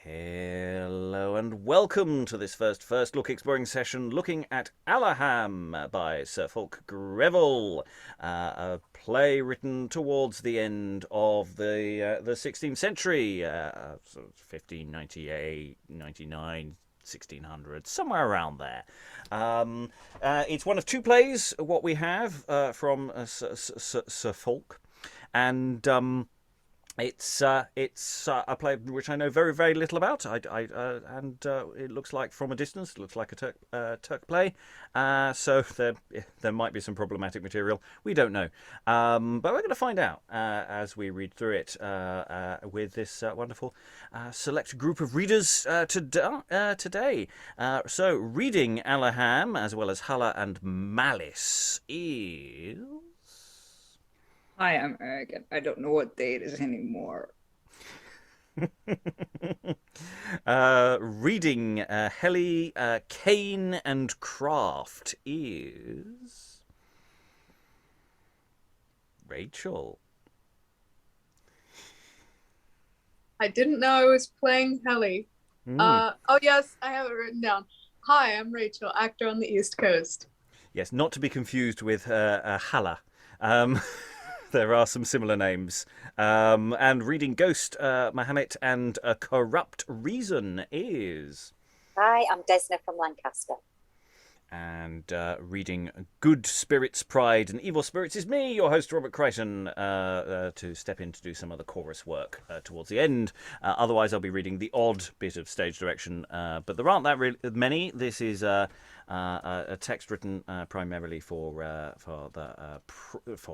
Hello and welcome to this first look exploring session looking at Alaham by Sir Fulke Greville, a play written towards the end of the 16th century, sort of 1598, 99, 1600, somewhere around there. It's one of two plays, what we have from Sir Fulke, and it's a play which I know very, very little about. And it looks like from a distance, it looks like a Turk play. So there might be some problematic material. We don't know, but we're going to find out as we read through it with this wonderful select group of readers today. So reading Alaham as well as Hala and Malice is. Hi, I'm arrogant. I don't know what day it is anymore. Reading Heli, Caine, and Craft is Rachael. I didn't know I was playing Heli. Oh yes, I have it written down. Hi, I'm Rachael, actor on the East Coast. Yes, not to be confused with Hala. There are some similar names. And reading Ghost, Mahomet, and A Corrupt Reason is. Hi, I'm Desna from Lancaster. And reading Good Spirits, Pride, and Evil Spirits is me, your host, Robert Crighton, to step in to do some of the chorus work towards the end. Otherwise, I'll be reading the odd bit of stage direction, but there aren't that many. This is a text written primarily for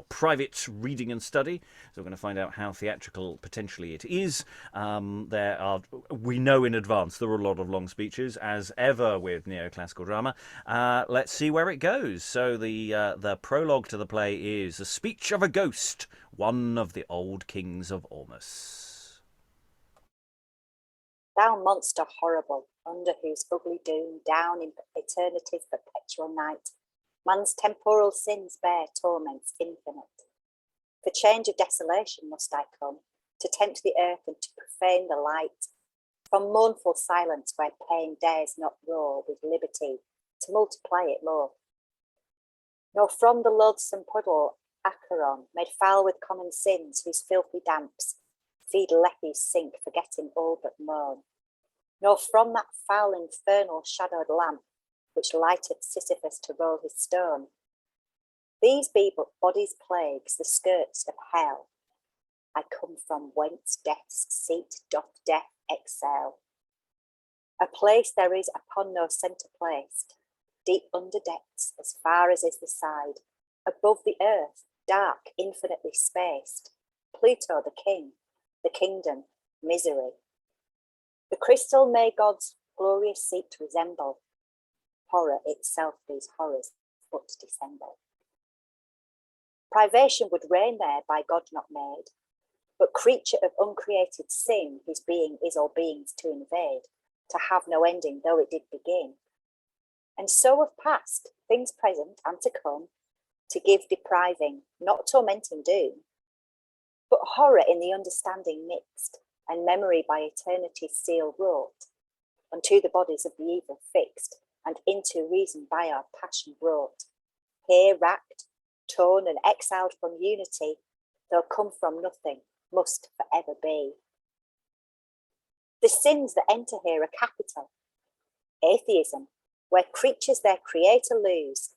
private reading and study. So we're going to find out how theatrical potentially it is. We know in advance there are a lot of long speeches, as ever with neoclassical drama. Let's see where it goes. So the prologue to the play is A Speech of a Ghost, one of the old kings of Ormus. Thou monster horrible, under whose ugly doom, down in eternity's perpetual night, man's temporal sins bear torments infinite. For change of desolation must I come, to tempt the earth and to profane the light. From mournful silence where pain dares not roar with liberty, to multiply it more. Nor from the loathsome puddle Acheron, made foul with common sins, whose filthy damps feed Lethe's sink, forgetting all but moan. Nor from that foul infernal shadowed lamp, which lighteth Sisyphus to roll his stone. These be but body's plagues, the skirts of hell. I come from whence death's seat doth death excel. A place there is upon no centre placed, deep under depths, as far as is the side, above the earth, dark, infinitely spaced. Pluto the king, the kingdom, misery. The crystal may God's glorious seat resemble. Horror itself these horrors but dissemble. Privation would reign there by God not made, but creature of uncreated sin, whose being is all beings to invade, to have no ending though it did begin. And so of past, things present and to come, to give depriving, not tormenting doom, but horror in the understanding mixed, and memory by eternity's seal wrought, unto the bodies of the evil fixed, and into reason by our passion brought. Here racked, torn and exiled from unity, though come from nothing, must forever be. The sins that enter here are capital. Atheism, where creatures their creator lose,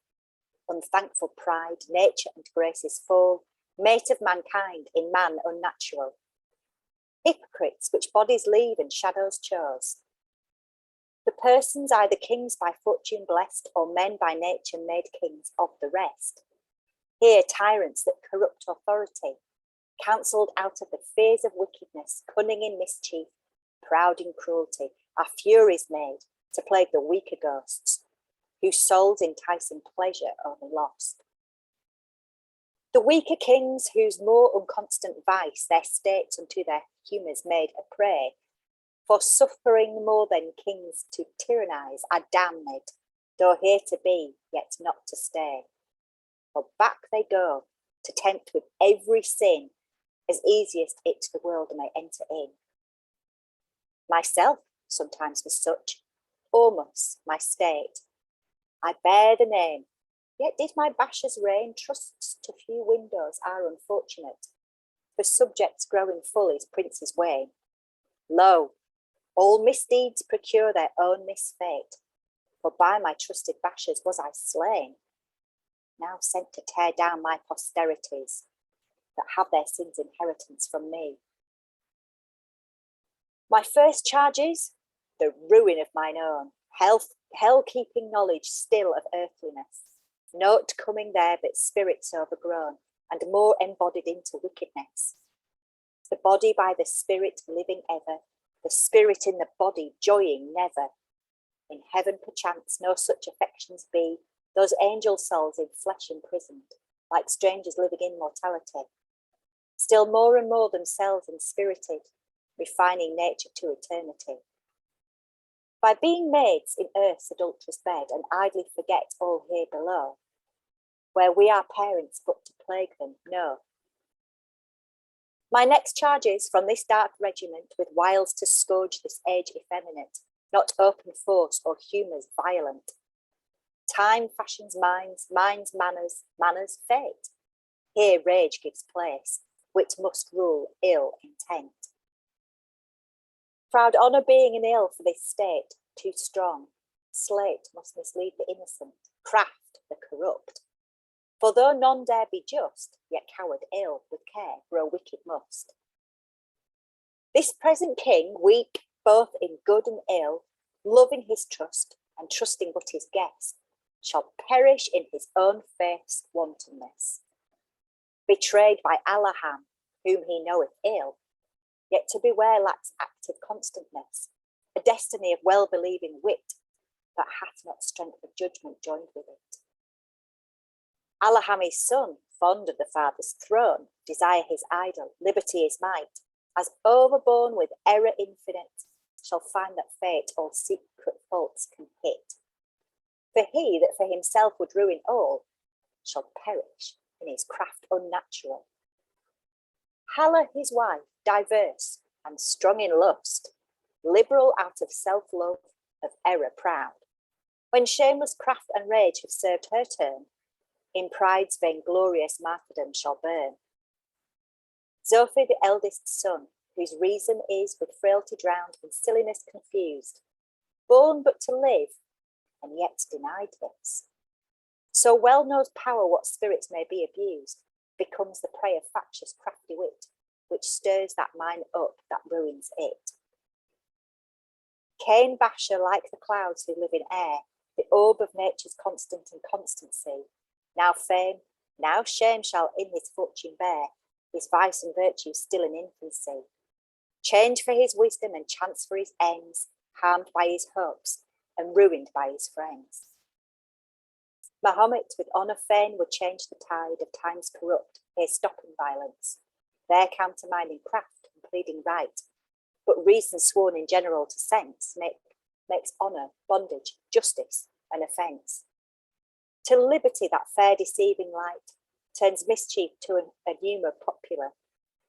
unthankful pride, nature and grace is full, mate of mankind in man unnatural. Hypocrites which bodies leave and shadows chose. The persons either kings by fortune blessed, or men by nature made kings of the rest. Here tyrants that corrupt authority, counselled out of the fears of wickedness, cunning in mischief, proud in cruelty, are furies made to plague the weaker ghosts, whose souls enticing pleasure only lost. The weaker kings, whose more unconstant vice their states unto their humours made a prey, for suffering more than kings to tyrannize, are damned, though here to be, yet not to stay. For back they go, to tempt with every sin, as easiest it the world may enter in. Myself sometimes was such, almost my state. I bear the name, yet did my Basshas reign. Trusts to few windows are unfortunate, for subjects growing full is princes' wane. Lo, all misdeeds procure their own misfate, for by my trusted Basshas was I slain, now sent to tear down my posterities, that have their sins inheritance from me. My first charge is the ruin of mine own, hell-keeping knowledge still of earthliness, note coming there but spirits overgrown, and more embodied into wickedness. The body by the spirit living ever, the spirit in the body joying never. In heaven perchance no such affections be, those angel souls in flesh imprisoned, like strangers living in mortality. Still more and more themselves inspirited, refining nature to eternity. By being maids in earth's adulterous bed, and idly forget all here below, where we are parents but to plague them, no. My next charge is from this dark regiment, with wiles to scourge this age effeminate, not open force or humours violent. Time fashions minds, minds manners, manners fate. Here rage gives place, wit must rule ill intent. Proud honour being an ill for this state, too strong, slate must mislead the innocent, craft the corrupt. For though none dare be just, yet coward ill with care grow wicked must. This present king, weak both in good and ill, loving his trust and trusting but his guest, shall perish in his own faith's wantonness. Betrayed by Alaham, whom he knoweth ill, yet to beware lacks active constantness, a destiny of well-believing wit, that hath not strength of judgment joined with it. Alaham his son, fond of the father's throne, desire his idol, liberty his might, as overborne with error infinite, shall find that fate all secret faults can hit. For he that for himself would ruin all, shall perish in his craft unnatural. Hala his wife, diverse and strong in lust, liberal out of self-love, of error proud. When shameless craft and rage have served her turn, in pride's vainglorious martyrdom shall burn. Zophir the eldest son, whose reason is with frailty drowned and silliness confused, born but to live, and yet denied this. So well knows power what spirits may be abused, becomes the prey of factious crafty wit, which stirs that mind up that ruins it. Caine Basher like the clouds who live in air, the orb of nature's constant and constancy, now fame, now shame shall in his fortune bear, his vice and virtue still in infancy. Change for his wisdom and chance for his ends, harmed by his hopes and ruined by his friends. Mahomet with honour fain would change the tide of times corrupt, here stopping violence, there countermining craft and pleading right, but reason sworn in general to sense makes honour, bondage, justice, an offence. To liberty that fair deceiving light turns mischief to an humour popular,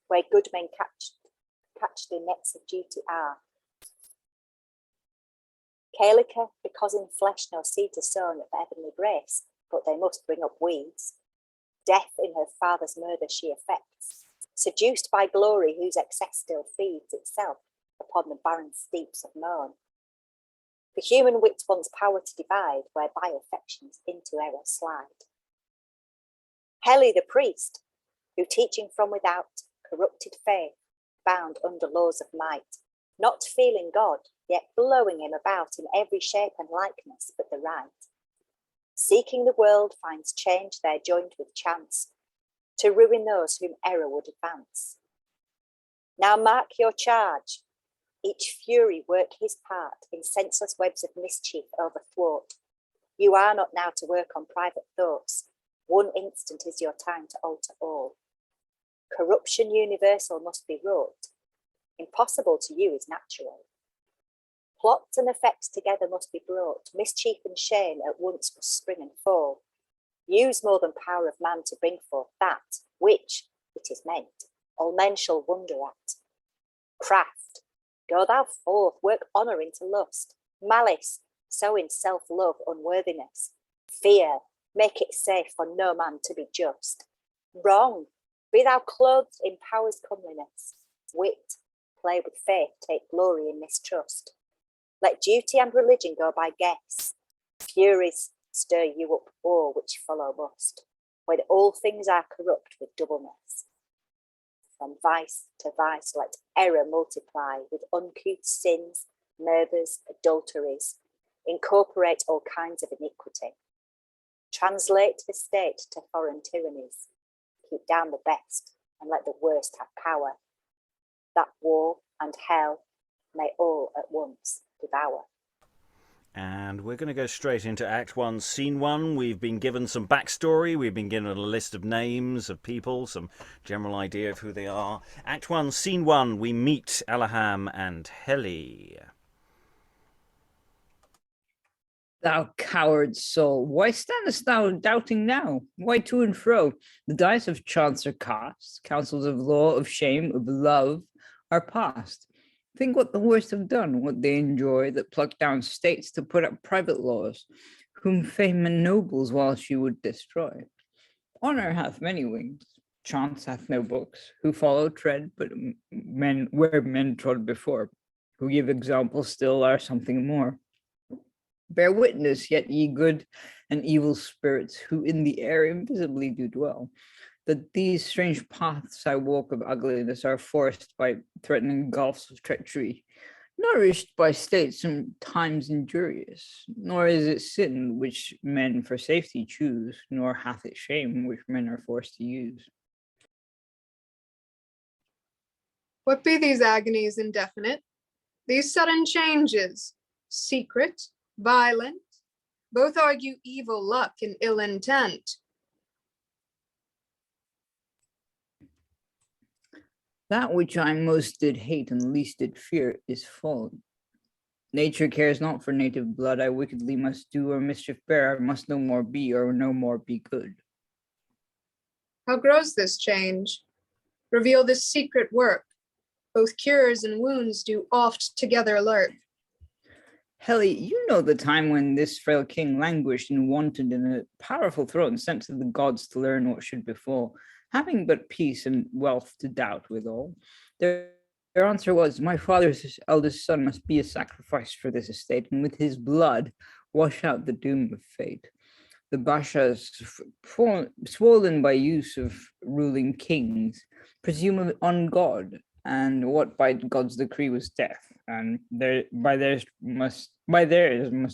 where good men catched in nets of duty are. Calica, because in flesh no seed is sown of heavenly grace, but they must bring up weeds. Death in her father's murder she affects, seduced by glory whose excess still feeds itself upon the barren steeps of moan. The human wit wants power to divide, whereby affections into error slide. Heli the priest, who teaching from without, corrupted faith, bound under laws of might, not feeling God, yet blowing him about in every shape and likeness but the right. Seeking the world finds change there joined with chance, to ruin those whom error would advance. Now mark your charge, each fury work his part in senseless webs of mischief overthwart. You are not now to work on private thoughts, one instant is your time to alter all. Corruption universal must be wrought, impossible to you is natural. Plots and effects together must be brought, mischief and shame at once must spring and fall. Use more than power of man to bring forth that, which, it is meant, all men shall wonder at. Craft, Go thou forth, work honour into lust. Malice, sow in self-love unworthiness. Fear, make it safe for no man to be just. Wrong, be thou clothed in power's comeliness. Wit, play with faith, take glory in mistrust. Let duty and religion go by guess. Furies stir you up o'er which follow must, when all things are corrupt with doubleness. From vice to vice let error multiply, with uncouth sins, murders, adulteries. Incorporate all kinds of iniquity. Translate the state to foreign tyrannies. Keep down the best and let the worst have power. That war and hell may all at once devour. And we're going to go straight into Act 1, Scene 1. We've been given some backstory. We've been given a list of names of people, some general idea of who they are. Act 1, Scene 1, we meet Alaham and Heli. Thou coward soul, why standest thou doubting now? Why to and fro? The dice of chance are cast, counsels of law, of shame, of love are past. Think what the worst have done, what they enjoy, that pluck down states to put up private laws, whom fame ennobles while she would destroy. Honor hath many wings, chance hath no books, who follow tread, but men where men trod before, who give example still are something more. Bear witness, yet ye good and evil spirits, who in the air invisibly do dwell, that these strange paths I walk of ugliness are forced by threatening gulfs of treachery, nourished by states and times injurious. Nor is it sin which men for safety choose, nor hath it shame which men are forced to use. What be these agonies indefinite? These sudden changes, secret, violent, both argue evil luck and ill intent. That which I most did hate and least did fear is fallen. Nature cares not for native blood. I wickedly must do or mischief bear. I must no more be or no more be good. How grows this change? Reveal this secret work. Both cures and wounds do oft together lurk. Heli, you know the time when this frail king languished and wanted in a powerful throne sent to the gods to learn what should befall, having but peace and wealth to doubt withal. Their answer was, my father's eldest son must be a sacrifice for this estate, and with his blood wash out the doom of fate. The Basshas, swollen by use of ruling kings, presume on God, and what by God's decree was death, and by theirs must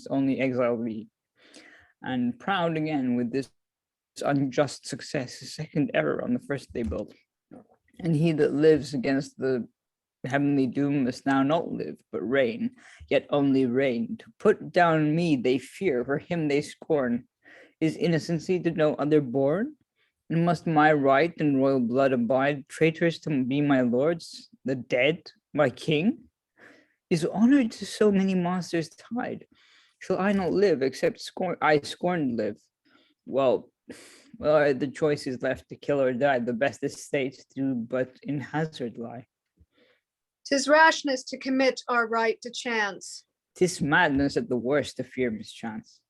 only exile be. And proud again with this unjust success, a second error on the first they built. And he that lives against the heavenly doom must now not live, but reign, yet only reign. To put down me they fear, for him they scorn. Is innocency to no other born? And must my right and royal blood abide, traitors to be my lords, the dead, my king? Is honor to so many monsters tied? Shall I not live, except I scorn to live? Well, the choice is left to kill or die. The best estates do but in hazard lie. 'Tis rashness to commit our right to chance. 'Tis madness at the worst to fear mischance.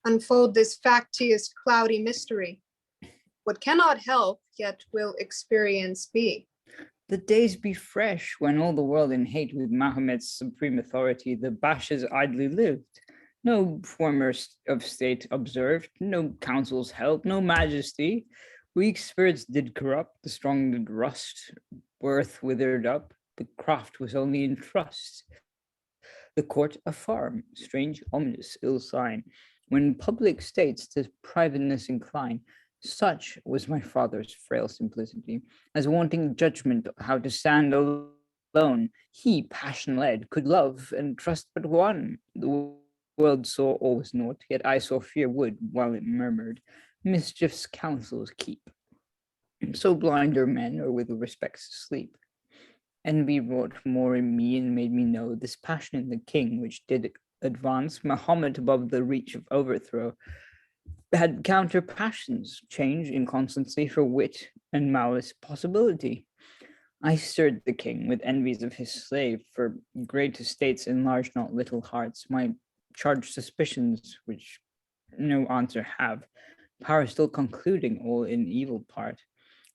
Unfold this factious cloudy mystery. What cannot help, yet will experience be. The days be fresh when all the world in hate with Mahomet's supreme authority, the Basshas idly lived. No former of state observed, no councils held, no majesty. Weak spirits did corrupt, the strong did rust, worth withered up, the craft was only in trust. The court a farm, strange, ominous, ill sign. When public states to privateness incline, such was my father's frail simplicity, as wanting judgment how to stand alone. He, passion-led, could love and trust but one. The world saw all was naught, yet I saw fear would, while it murmured, mischief's counsels keep. So blind are men, or with respects asleep. Envy wrought more in me and made me know this passion in the king, which did advance Mahomet above the reach of overthrow, had counter passions, change, inconstancy for wit and malice possibility. I stirred the king with envies of his slave, for great estates enlarge not little hearts. My charged suspicions, which no answer have, power still concluding all in evil part.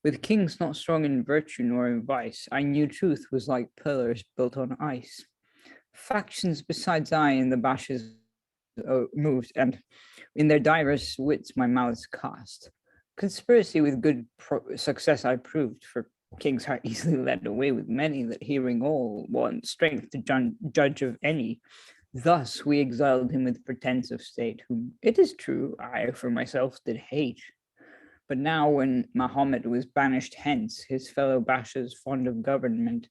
With kings not strong in virtue nor in vice, I knew truth was like pillars built on ice. Factions besides I in the Basshas moved, and in their diverse wits my malice cast. Conspiracy with good success I proved, for kings are easily led away with many that hearing all want strength to judge of any. Thus we exiled him with pretense of state, whom it is true I for myself did hate. But now when Mahomet was banished hence, his fellow Basshas fond of government,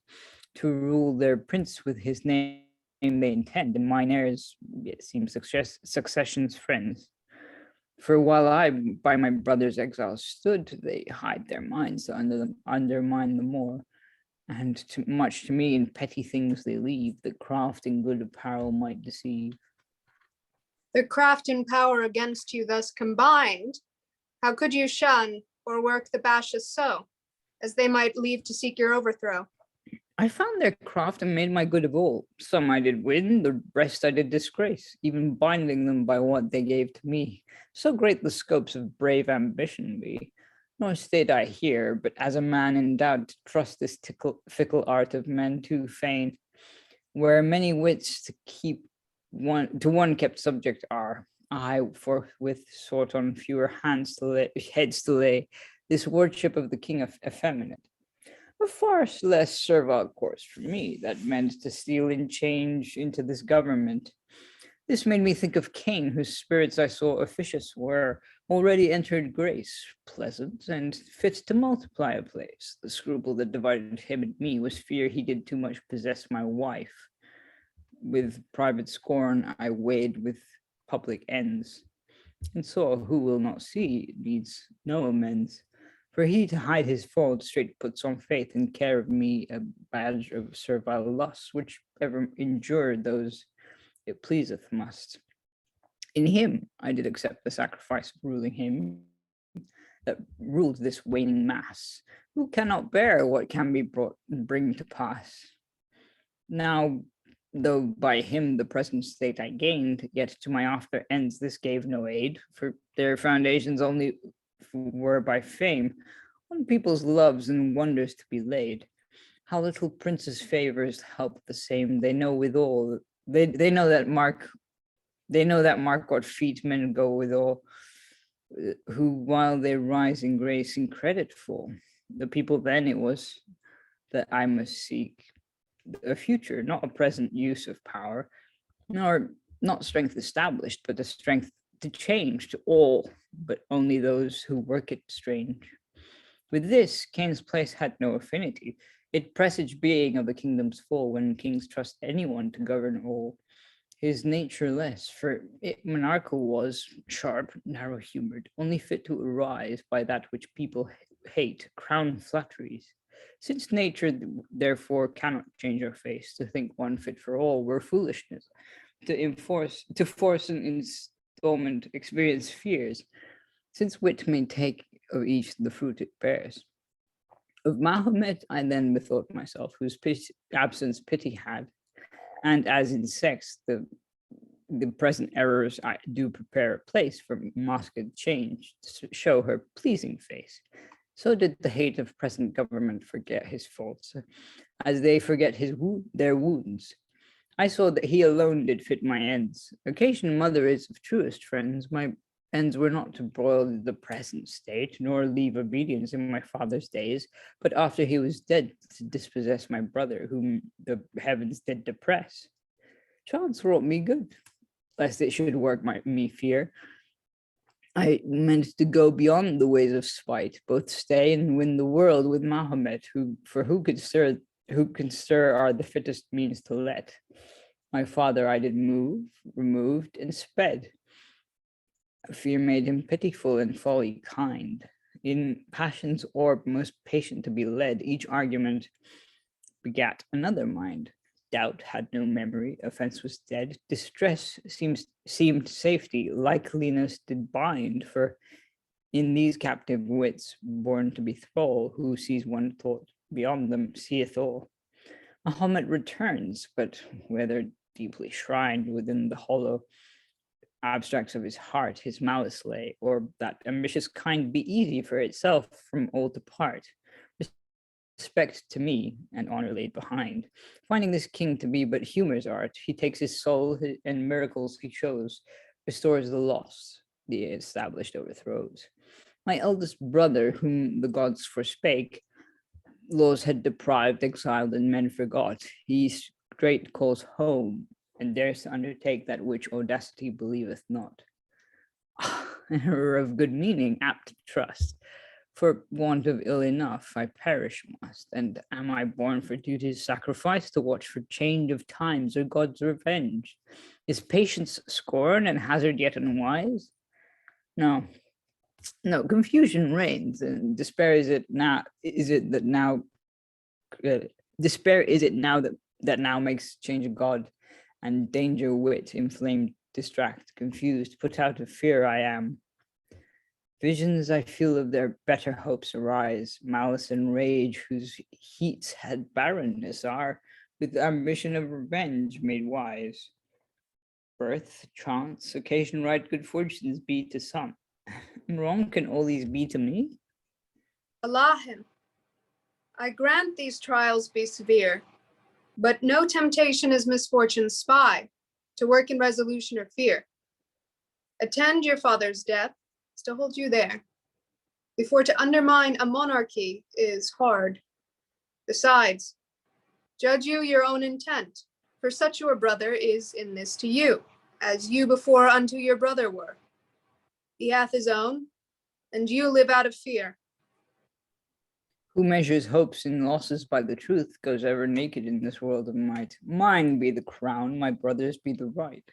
to rule their prince with his name they intend, and mine heirs it seems succession's friends. For while I by my brother's exile stood, they hide their minds to undermine the more. And much to me in petty things they leave, that craft in good apparel might deceive. The craft and power against you thus combined, how could you shun or work the Basshas so, as they might leave to seek your overthrow? I found their craft and made my good of all. Some I did win, the rest I did disgrace, even binding them by what they gave to me. So great the scopes of brave ambition be. Nor stayed I here, but as a man in doubt to trust this fickle art of men too fain, where many wits to keep one kept subject are. I forthwith sought on fewer heads to lay this wardship of the king effeminate. A far less servile course for me, that meant to steal in change into this government. This made me think of Caine, whose spirits I saw officious were, already entered grace, pleasant and fit to multiply a place. The scruple that divided him and me was fear he did too much possess my wife. With private scorn I weighed with public ends, and saw who will not see needs no amends. For he to hide his fault straight puts on faith and care of me a badge of servile lust, which ever endure those it pleaseth must. In him I did accept the sacrifice of ruling him that ruled this waning mass, who cannot bear what can be bring to pass. Now, though by him the present state I gained, yet to my after ends this gave no aid, for their foundations only were by fame, on people's loves and wonders to be laid. How little princes' favors help the same, they know withal. They know that mark what feet men go withal, who while they rise in grace and credit fall. The people then it was that I must seek a future, not a present use of power, nor not strength established, but the strength to change to all, but only those who work it strange. With this, Caine's place had no affinity. It presaged being of the kingdom's fall when kings trust anyone to govern all. His nature less, for it monarchical was, sharp, narrow-humored, only fit to arise by that which people hate, crown flatteries. Since nature therefore cannot change her face, to think one fit for all were foolishness. To force an installment experience fears, since wit may take of each the fruit it bears. Of Mahomet I then bethought myself, whose absence pity had, and as in sex the present errors I do prepare a place for masked change to show her pleasing face. So did the hate of present government forget his faults, as they forget their wounds. I saw that he alone did fit my ends. Occasion mother is of truest friends. My ends were not to broil the present state, nor leave obedience in my father's days, but after he was dead to dispossess my brother, whom the heavens did depress. Chance wrought me good, lest it should work me fear. I meant to go beyond the ways of spite, both stay and win the world with Mahomet, who can stir are the fittest means to let. My father I did move, removed, and sped. Fear made him pitiful and folly kind. In passion's orb most patient to be led, each argument begat another mind. Doubt had no memory, offense was dead, distress seemed safety, likeliness did bind, for in these captive wits, born to be thrall, who sees one thought beyond them seeth all. Mahomet returns, but whether deeply shrined within the hollow abstracts of his heart, his malice lay, or that ambitious kind be easy for itself from all to part. Respect to me and honor laid behind. Finding this king to be but humor's art, he takes his soul and miracles he shows, restores the lost, the established overthrows. My eldest brother, whom the gods forspake, laws had deprived, exiled, and men forgot, he straight calls home, and dares to undertake that which audacity believeth not. An error of good meaning, apt to trust. For want of ill enough, I perish must, and am I born for duty's sacrifice, to watch for change of times or God's revenge? Is patience scorn, and hazard yet unwise? No, confusion reigns, and despair is it now? Is it that now? Despair is it now that now makes change of God, and danger wit, inflamed, distract, confused, put out of fear I am. Visions I feel of their better hopes arise, malice and rage whose heats had barrenness are, with ambition of revenge made wise. Birth, chance, occasion right good fortunes be to some, and wrong can all these be to me? Alaham, I grant these trials be severe, but no temptation is misfortune's spy, to work in resolution or fear. Attend your father's death, to hold you there, before to undermine a monarchy is hard. Besides, judge you your own intent, for such your brother is in this to you, as you before unto your brother were. He hath his own, and you live out of fear. Who measures hopes and losses by the truth goes ever naked in this world of might. Mine be the crown, my brother's be the right.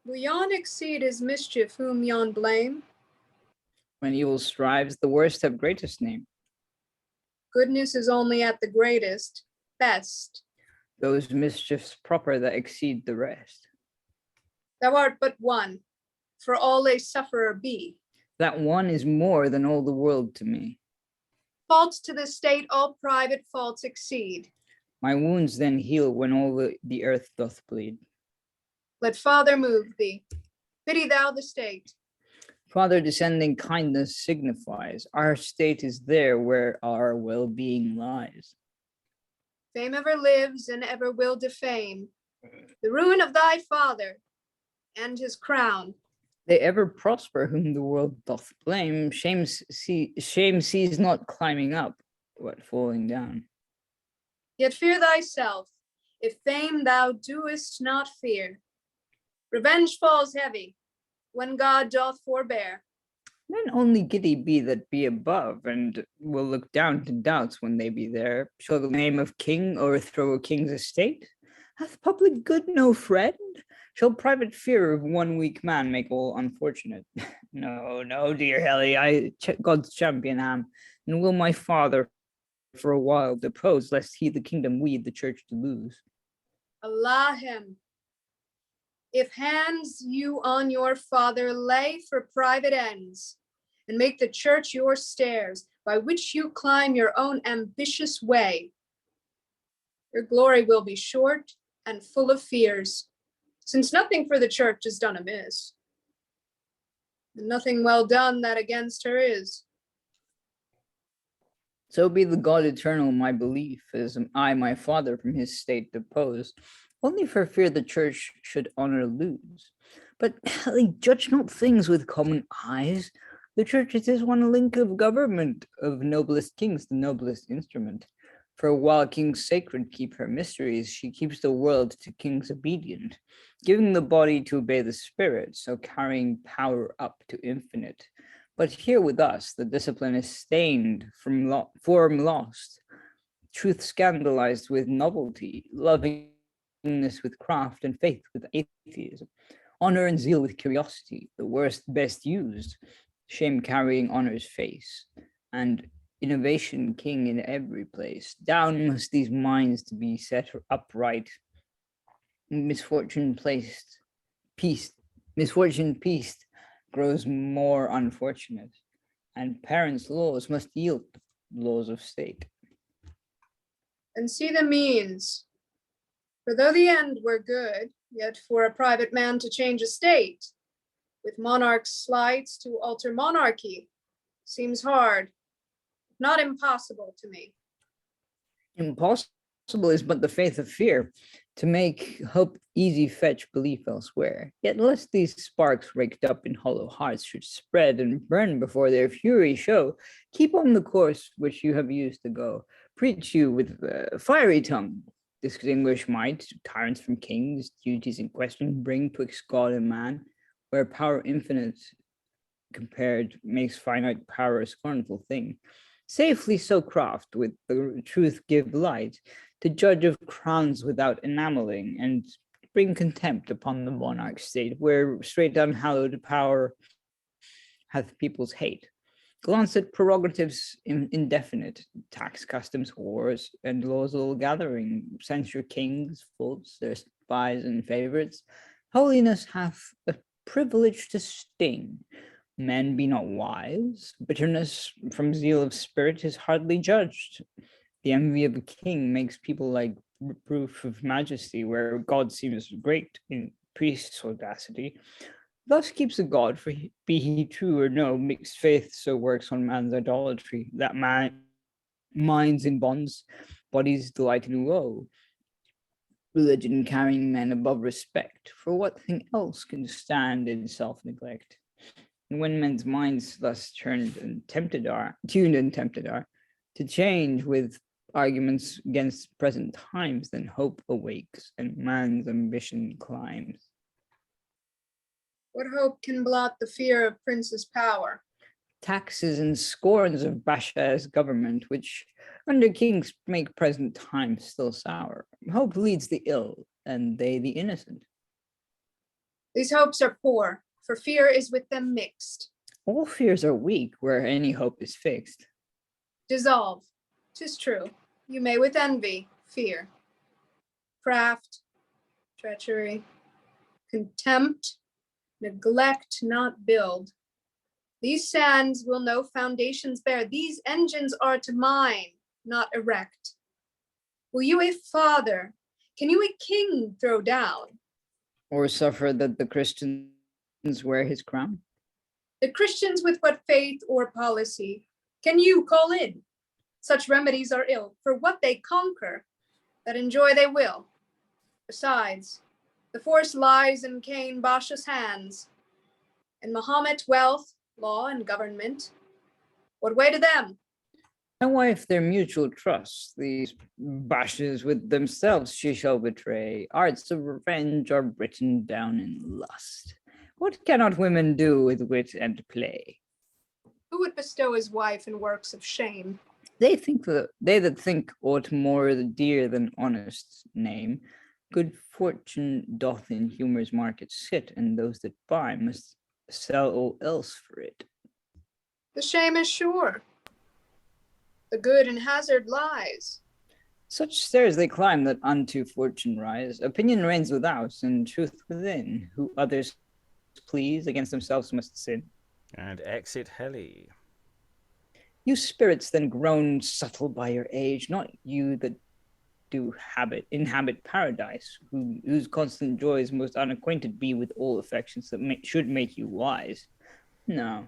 Will yon exceed his mischief whom yon blame? When evil strives, the worst have greatest name. Goodness is only at the greatest, best. Those mischiefs proper that exceed the rest. Thou art but one, for all a sufferer be. That one is more than all the world to me. Faults to the state all private faults exceed. My wounds then heal when all the earth doth bleed. Let Father move thee. Pity thou the state. Father descending kindness signifies. Our state is there where our well-being lies. Fame ever lives and ever will defame the ruin of thy father and his crown. They ever prosper whom the world doth blame. Shame sees not climbing up, but falling down. Yet fear thyself, if fame thou doest not fear. Revenge falls heavy when God doth forbear. Then only giddy be that be above, and will look down to doubts when they be there. Shall the name of king overthrow a king's estate? Hath public good no friend? Shall private fear of one weak man make all unfortunate? No, dear Heli, I God's champion am, and will my father for a while depose, lest he the kingdom we the church to lose. Alaham, if hands you on your father lay for private ends, and make the church your stairs, by which you climb your own ambitious way, your glory will be short and full of fears, since nothing for the church is done amiss, and nothing well done that against her is. So be the God eternal my belief, as I my father from his state depose, only for fear the church should honor lose. But Heli, judge not things with common eyes. The church is one link of government, of noblest kings the noblest instrument. For while kings sacred keep her mysteries, she keeps the world to kings obedient, giving the body to obey the spirit, so carrying power up to infinite. But here with us, the discipline is stained from form lost, truth scandalized with novelty, lovingness with craft, and faith with atheism, honor and zeal with curiosity, the worst best used, shame carrying honor's face, and innovation king in every place. Down must these minds to be set upright, misfortune pieced, grows more unfortunate, and parents' laws must yield to laws of state. And see the means. For though the end were good, yet for a private man to change a state, with monarch's slights to alter monarchy, seems hard, not impossible to me. Impossible is but the faith of fear, to make hope easy fetch belief elsewhere. Yet lest these sparks raked up in hollow hearts should spread and burn before their fury show, keep on the course which you have used to go. Preach you with fiery tongue, distinguish might, tyrants from kings, duties in question, bring twixt God and man, where power infinite compared makes finite power a scornful thing. Safely so craft with the truth give light, to judge of crowns without enameling, and bring contempt upon the monarch state, where straight unhallowed power hath people's hate. Glance at prerogatives indefinite, tax customs, wars, and laws all gathering, censure kings, faults, their spies and favorites. Holiness hath a privilege to sting. Men be not wise. Bitterness from zeal of spirit is hardly judged. The envy of a king makes people like reproof of majesty, where God seems great in priest's audacity. Thus keeps a God, for be he true or no, mixed faith so works on man's idolatry, that man minds in bonds, bodies delight in woe. Religion carrying men above respect, for what thing else can stand in self-neglect? And when men's minds thus tuned and tempted are, to change with arguments against present times, then hope awakes and man's ambition climbs. What hope can blot the fear of prince's power? Taxes and scorns of Basshas government, which under kings make present times still sour. Hope leads the ill, and they the innocent. These hopes are poor, for fear is with them mixed. All fears are weak where any hope is fixed. Dissolve, 'tis true, you may with envy fear. Craft, treachery, contempt, neglect not build. These sands will no foundations bear. These engines are to mine, not erect. Will you a father, can you a king throw down? Or suffer that the Christians wear his crown? The Christians with what faith or policy can you call in? Such remedies are ill, for what they conquer, that enjoy they will. Besides, the force lies in Caine Basshas' hands, and Mahomet wealth, law, and government. What way to them? My wife their mutual trust, these Basshas with themselves she shall betray. Arts of revenge are written down in lust. What cannot women do with wit and play? Who would bestow his wife in works of shame? They that think aught more dear than honest name. Good fortune doth in humor's market sit, and those that buy must sell all else for it. The shame is sure. The good in hazard lies. Such stairs they climb that unto fortune rise. Opinion reigns without, and truth within. Who others please, against themselves must sin. And exit Heli. You spirits then grown subtle by your age, not you that do inhabit paradise, whose constant joys most unacquainted be with all affections that should make you wise. No,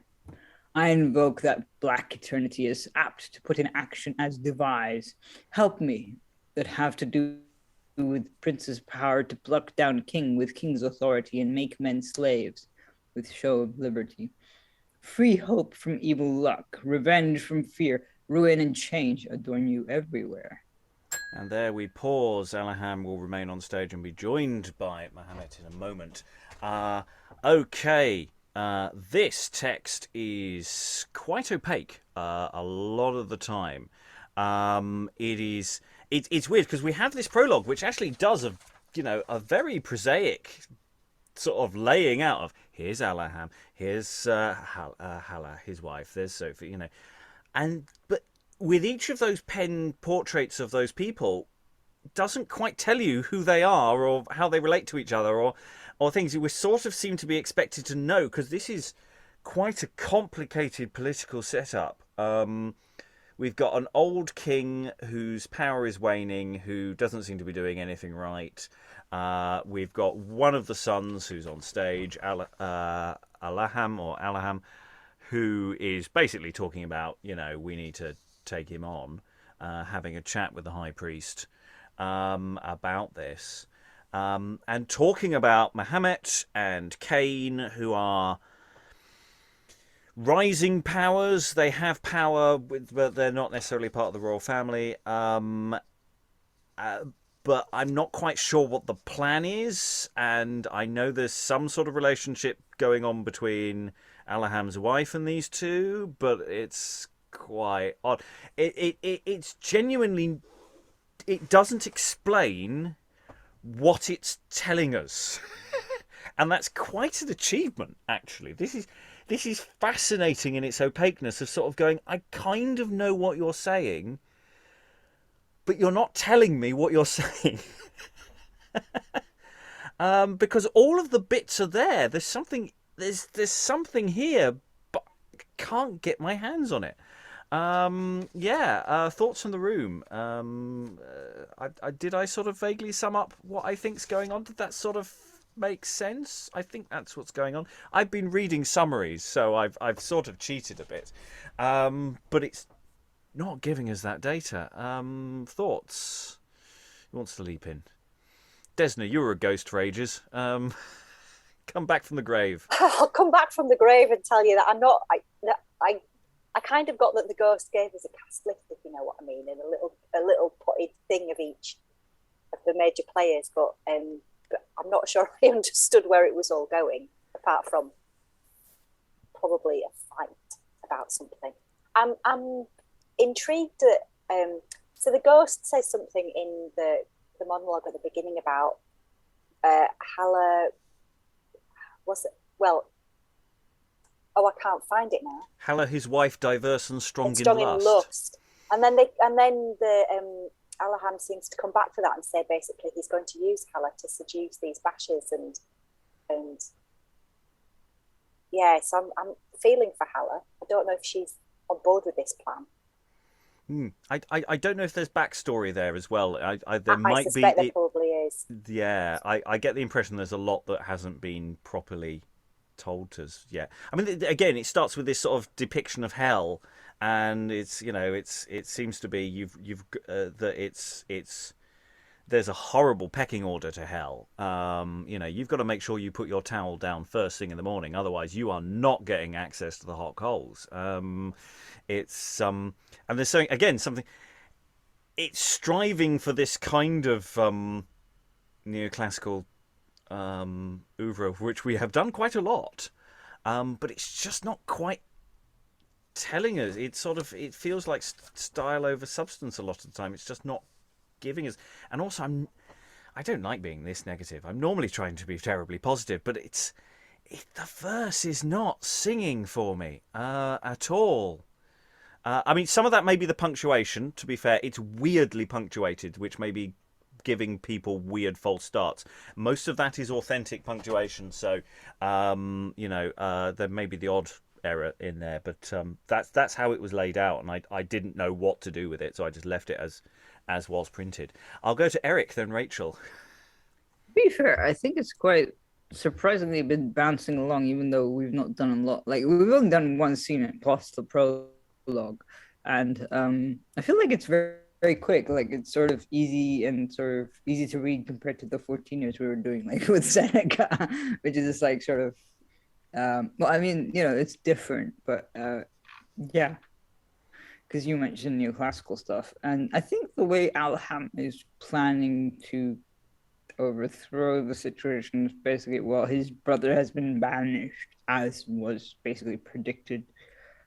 I invoke that black eternity is apt to put in action as devise. Help me that have to do with prince's power to pluck down king with king's authority and make men slaves with show of liberty. Free hope from evil luck, revenge from fear, ruin and change adorn you everywhere. And there we pause. Alaham will remain on stage and be joined by Mahomet in a moment. Okay, this text is quite opaque a lot of the time. It's weird because we have this prologue which actually does a very prosaic sort of laying out of here's Alaham, here's Hala, his wife, there's Sophie, but with each of those pen portraits of those people doesn't quite tell you who they are or how they relate to each other or things you would sort of seem to be expected to know, because this is quite a complicated political setup. We've got an old king whose power is waning, who doesn't seem to be doing anything right. We've got one of the sons who's on stage, Alaham, who is basically talking about, we need to take him on, having a chat with the high priest about this, and talking about Mahomet and Caine, who are rising powers. They have power, but they're not necessarily part of the royal family. But I'm not quite sure what the plan is, and I know there's some sort of relationship going on between Alaham's wife and these two, but it's quite odd. It's genuinely, it doesn't explain what it's telling us. And that's quite an achievement, actually. This is fascinating in its opaqueness of sort of going, I kind of know what you're saying, but you're not telling me what you're saying. Because all of the bits are there. There's something here, but I can't get my hands on it. Thoughts from the room. Did I sort of vaguely sum up what I think's going on? Did that sort of make sense? I think that's what's going on. I've been reading summaries, so I've sort of cheated a bit, but it's not giving us that data. Thoughts? Who wants to leap in? Desna, you were a ghost for ages. Come back from the grave. I'll come back from the grave and tell you that I'm not. I kind of got that the ghost gave us a cast list, if you know what I mean, and a little potted thing of each of the major players, but I'm not sure I understood where it was all going, apart from probably a fight about something. I'm intrigued that so the ghost says something in the monologue at the beginning about Hala. Was it? Well, I can't find it now. Hala, his wife, diverse and strong in lust. And then the Alaham seems to come back to that and say basically he's going to use Hala to seduce these Basshas and yeah. So I'm feeling for Hala. I don't know if she's on board with this plan. I don't know if there's backstory there as well. I suspect there probably is. Yeah, I get the impression there's a lot that hasn't been properly told to us yet. I mean, again, it starts with this sort of depiction of hell, and it seems to be there's a horrible pecking order to hell. You've got to make sure you put your towel down first thing in the morning, otherwise you are not getting access to the hot coals. And there's something. It's striving for this kind of neoclassical oeuvre, which we have done quite a lot, but it's just not quite telling us. It feels like style over substance a lot of the time. It's just not giving us. And also, I don't like being this negative. I'm normally trying to be terribly positive, but the verse is not singing for me at all. I mean, some of that may be the punctuation. To be fair, it's weirdly punctuated, which may be giving people weird false starts. Most of that is authentic punctuation, so there may be the odd error in there, but that's how it was laid out, and I didn't know what to do with it, so I just left it as was printed. I'll go to Eric, then Rachael. To be fair, I think it's quite surprisingly been bouncing along, even though we've not done a lot. Like, we've only done one scene plus the prologue, and I feel like it's very, very quick. Like, it's sort of easy and sort of easy to read compared to the 14 years we were doing, like with Seneca, which is just like sort of it's different, but yeah, because you mentioned neoclassical stuff, and I think the way Alaham is planning to overthrow the situation is basically, well, his brother has been banished, as was basically predicted,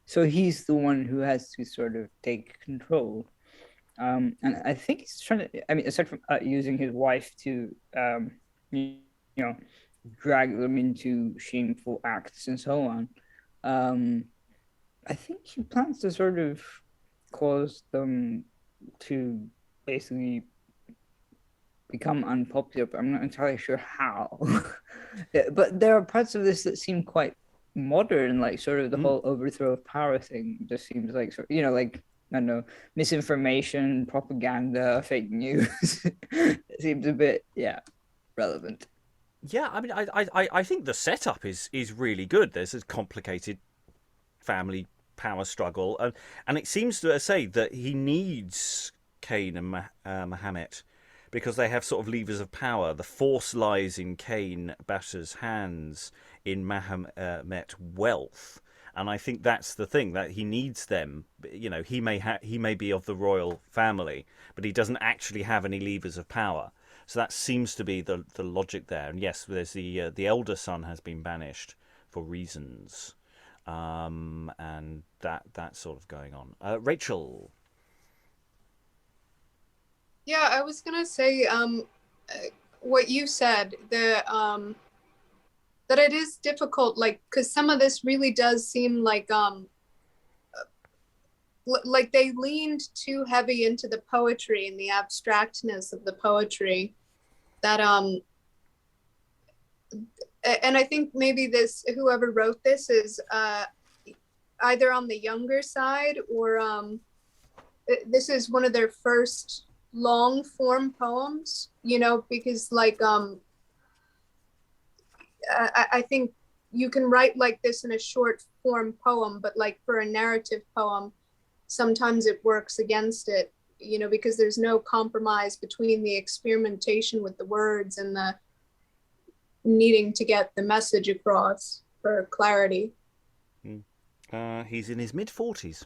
so he's the one who has to sort of take control. And I think he's trying to, aside from using his wife to, drag them into shameful acts and so on, I think he plans to sort of cause them to basically become unpopular, but I'm not entirely sure how. But there are parts of this that seem quite modern, like sort of the whole overthrow of power thing just seems like, like, I don't know, misinformation, propaganda, fake news. It seems a bit, relevant. Yeah, I mean, I think the setup is really good. There's a complicated family power struggle, and it seems to say that he needs Caine and Mahomet because they have sort of levers of power. The force lies in Caine Basshas' hands, in Mahomet wealth. And I think that's the thing, that he needs them. You know, he may be of the royal family, but he doesn't actually have any levers of power. So that seems to be the logic there. And yes, there's the elder son has been banished for reasons, and that's sort of going on. Rachael. Yeah, I was gonna say what you said, that it is difficult, like, because some of this really does seem like they leaned too heavy into the poetry and the abstractness of the poetry, that and I think maybe whoever wrote this is either on the younger side, or this is one of their first long form poems, because like I think you can write like this in a short form poem, but like for a narrative poem, sometimes it works against it, because there's no compromise between the experimentation with the words and the needing to get the message across for clarity. He's in his mid-40s.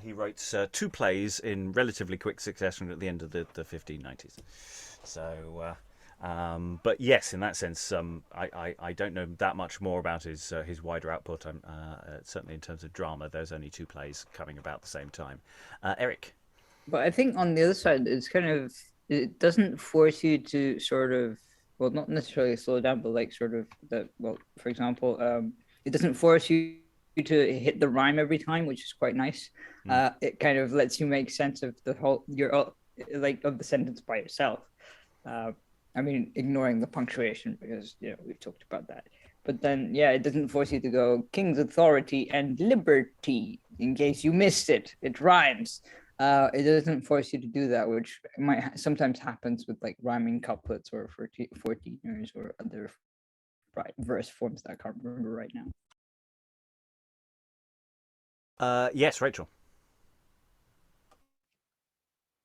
He writes 2 plays in relatively quick succession at the end of the 1590s. So, but yes, in that sense, I don't know that much more about his wider output. Certainly in terms of drama, there's only 2 plays coming about the same time. Eric? But I think on the other side, it doesn't force you to sort of, well, not necessarily slow down, but like sort of for example, it doesn't force you to hit the rhyme every time, which is quite nice. It kind of lets you make sense of the whole of the sentence by yourself. I mean, ignoring the punctuation, because we've talked about that. But then it doesn't force you to go king's authority and liberty in case you missed it. It rhymes. It doesn't force you to do that, which sometimes happens with like rhyming couplets or 14ers or other verse forms that I can't remember right now. Yes, Rachael.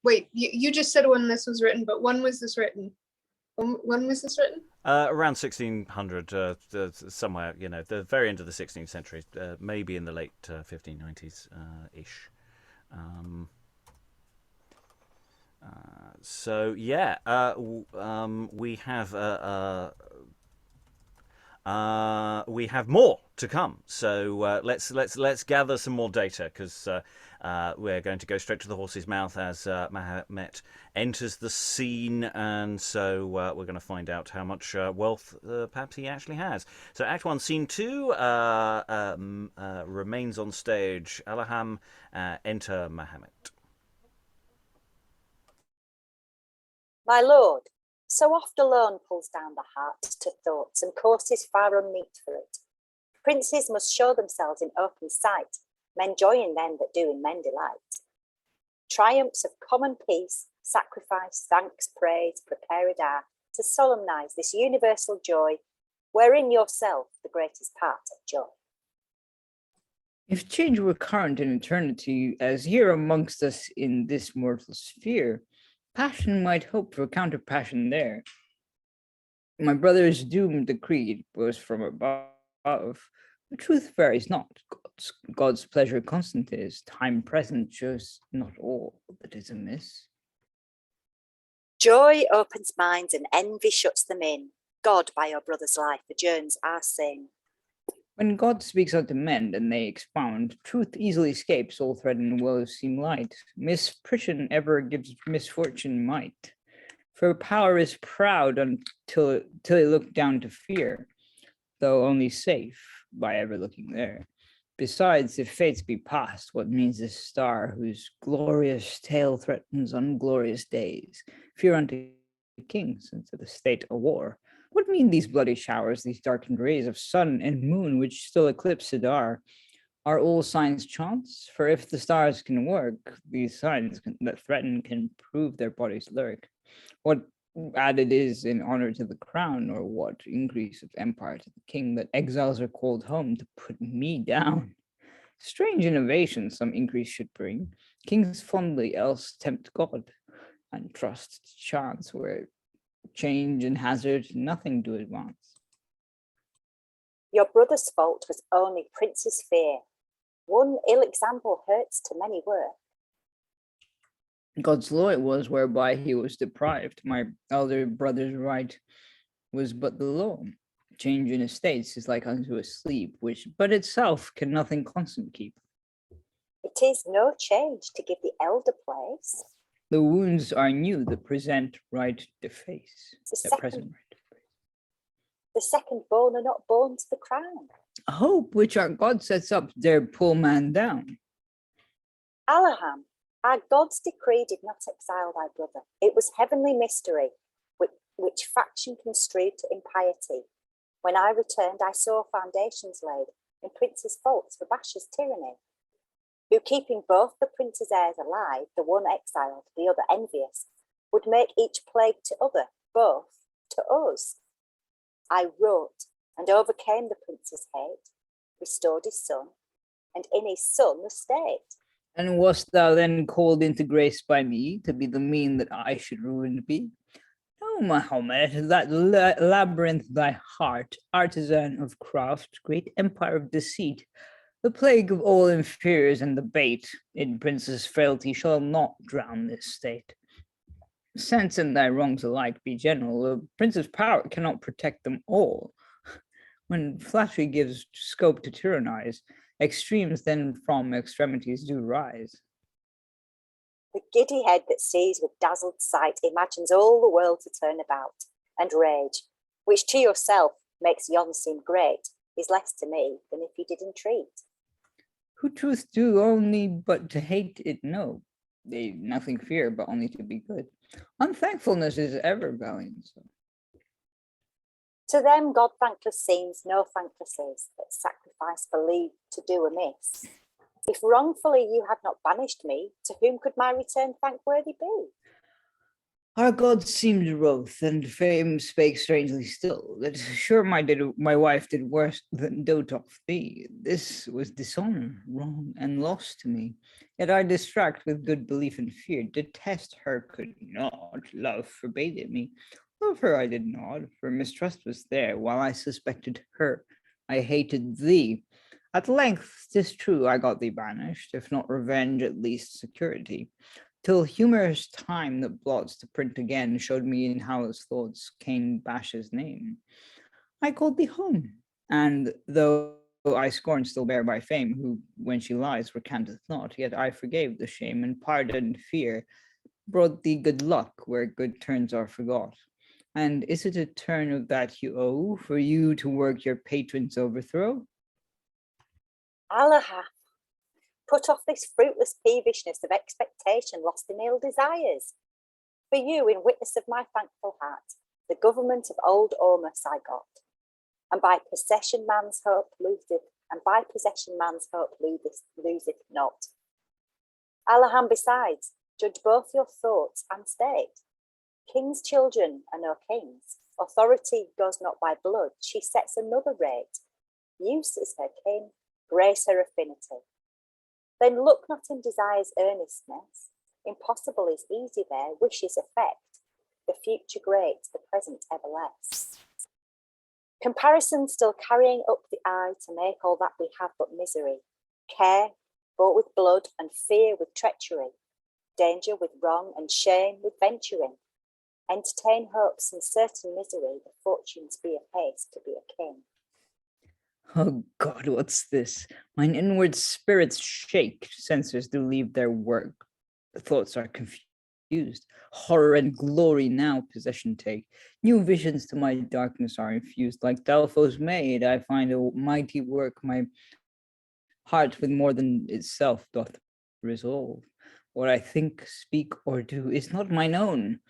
Wait, you just said when this was written, but when was this written? When was this written? Around 1600, somewhere, the very end of the 16th century, maybe in the late 1590s ish. So yeah, we have more to come. So let's gather some more data, because we're going to go straight to the horse's mouth as Mahomet enters the scene, and so we're going to find out how much wealth perhaps he actually has. So Act 1, Scene 2 remains on stage. Alaham, enter Mahomet. My lord, so oft alone pulls down the heart to thoughts and courses far unmeet for it. Princes must show themselves in open sight, men joy in them that do in men delight. Triumphs of common peace, sacrifice, thanks, praise, prepared are to solemnize this universal joy, wherein yourself the greatest part of joy. If change were current in eternity, as here amongst us in this mortal sphere, passion might hope for counter-passion there. My brother's doom decreed was from above. The truth varies not. God's pleasure constant is. Time present shows not all that is amiss. Joy opens minds and envy shuts them in. God by your brother's life adjourns our sin. When God speaks unto men and they expound, truth easily escapes, all thread and woes seem light. Misprision ever gives misfortune might. For power is proud till it look down to fear, though only safe by ever looking there. Besides, if fates be past, what means this star whose glorious tale threatens unglorious days? Fear unto kings and to the state a war. What mean these bloody showers, these darkened rays of sun and moon which still eclipse Sidar? Are all signs chance? For if the stars can work, these signs that threaten can prove their bodies lurk. What added is in honor to the crown, or what increase of empire to the king, that exiles are called home to put me down? Strange innovation some increase should bring. Kings fondly else tempt God, and trust to chance, where change and hazard nothing do advance. Your brother's fault was only prince's fear. One ill example hurts to many work. God's law it was whereby he was deprived. My elder brother's right was but the law. Change in estates is like unto a sleep, which but itself can nothing constant keep. It is no change to give the elder place. The wounds are new, the present right deface. The second born are not born to the crown. A hope which our God sets up dare pull man down. Alaham, our God's decree did not exile thy brother. It was heavenly mystery, which faction construed to impiety. When I returned, I saw foundations laid in prince's faults for Basshas' tyranny, who keeping both the prince's heirs alive, the one exiled, the other envious, would make each plague to other, both to us. I wrote and overcame the prince's hate, restored his son, and in his son the state. And wast thou then called into grace by me, to be the mean that I should ruined be? No, Mahomet, that labyrinth thy heart, artisan of craft, great empire of deceit, the plague of all inferiors and the bait, in prince's frailty shall not drown this state. Sense and thy wrongs alike be general, the prince's power cannot protect them all. When flattery gives scope to tyrannize, extremes then from extremities do rise. The giddy head that sees with dazzled sight imagines all the world to turn about, and rage, which to yourself makes yon seem great, is less to me than if you did entreat. Who truth do only but to hate it know, they nothing fear but only to be good. Unthankfulness is ever valiant. So. To them God thankless seems, no thankless is, that sacrifice believe to do amiss. If wrongfully you had not banished me, to whom could my return thankworthy be? Our God seemed wroth, and fame spake strangely still, that sure my wife did worse than dote off thee. This was dishonor, wrong, and loss to me. Yet I distract with good belief and fear, detest her could not, love forbade it me. Love her I did not, for mistrust was there, while I suspected her, I hated thee. At length, 'tis true, I got thee banished, if not revenge, at least security. Till humorous time that blots to print again showed me in Hala's thoughts Caine Basshas' name. I called thee home, and though I scorn still bear by fame, who when she lies recanteth not, yet I forgave the shame and pardoned fear, brought thee good luck where good turns are forgot. And is it a turn of that you owe for you to work your patron's overthrow? Alaham, put off this fruitless peevishness of expectation lost in ill desires. For you, in witness of my thankful heart, the government of old Ormus I got, and by possession man's hope loseth not. Alaham, besides, judge both your thoughts and state. King's children are no kings. Authority goes not by blood, she sets another rate. Use is her king, grace her affinity. Then look not in desire's earnestness. Impossible is easy there, wishes effect. The future great, the present ever less. Comparison still carrying up the eye to make all that we have but misery. Care bought with blood and fear with treachery. Danger with wrong and shame with venturing. Entertain hopes and certain misery, the fortunes be apace to be a king. Oh God, what's this? Mine inward spirits shake, senses do leave their work. The thoughts are confused. Horror and glory now possession take. New visions to my darkness are infused. Like Delpho's maid, I find a mighty work. My heart with more than itself doth resolve. What I think, speak, or do is not mine own.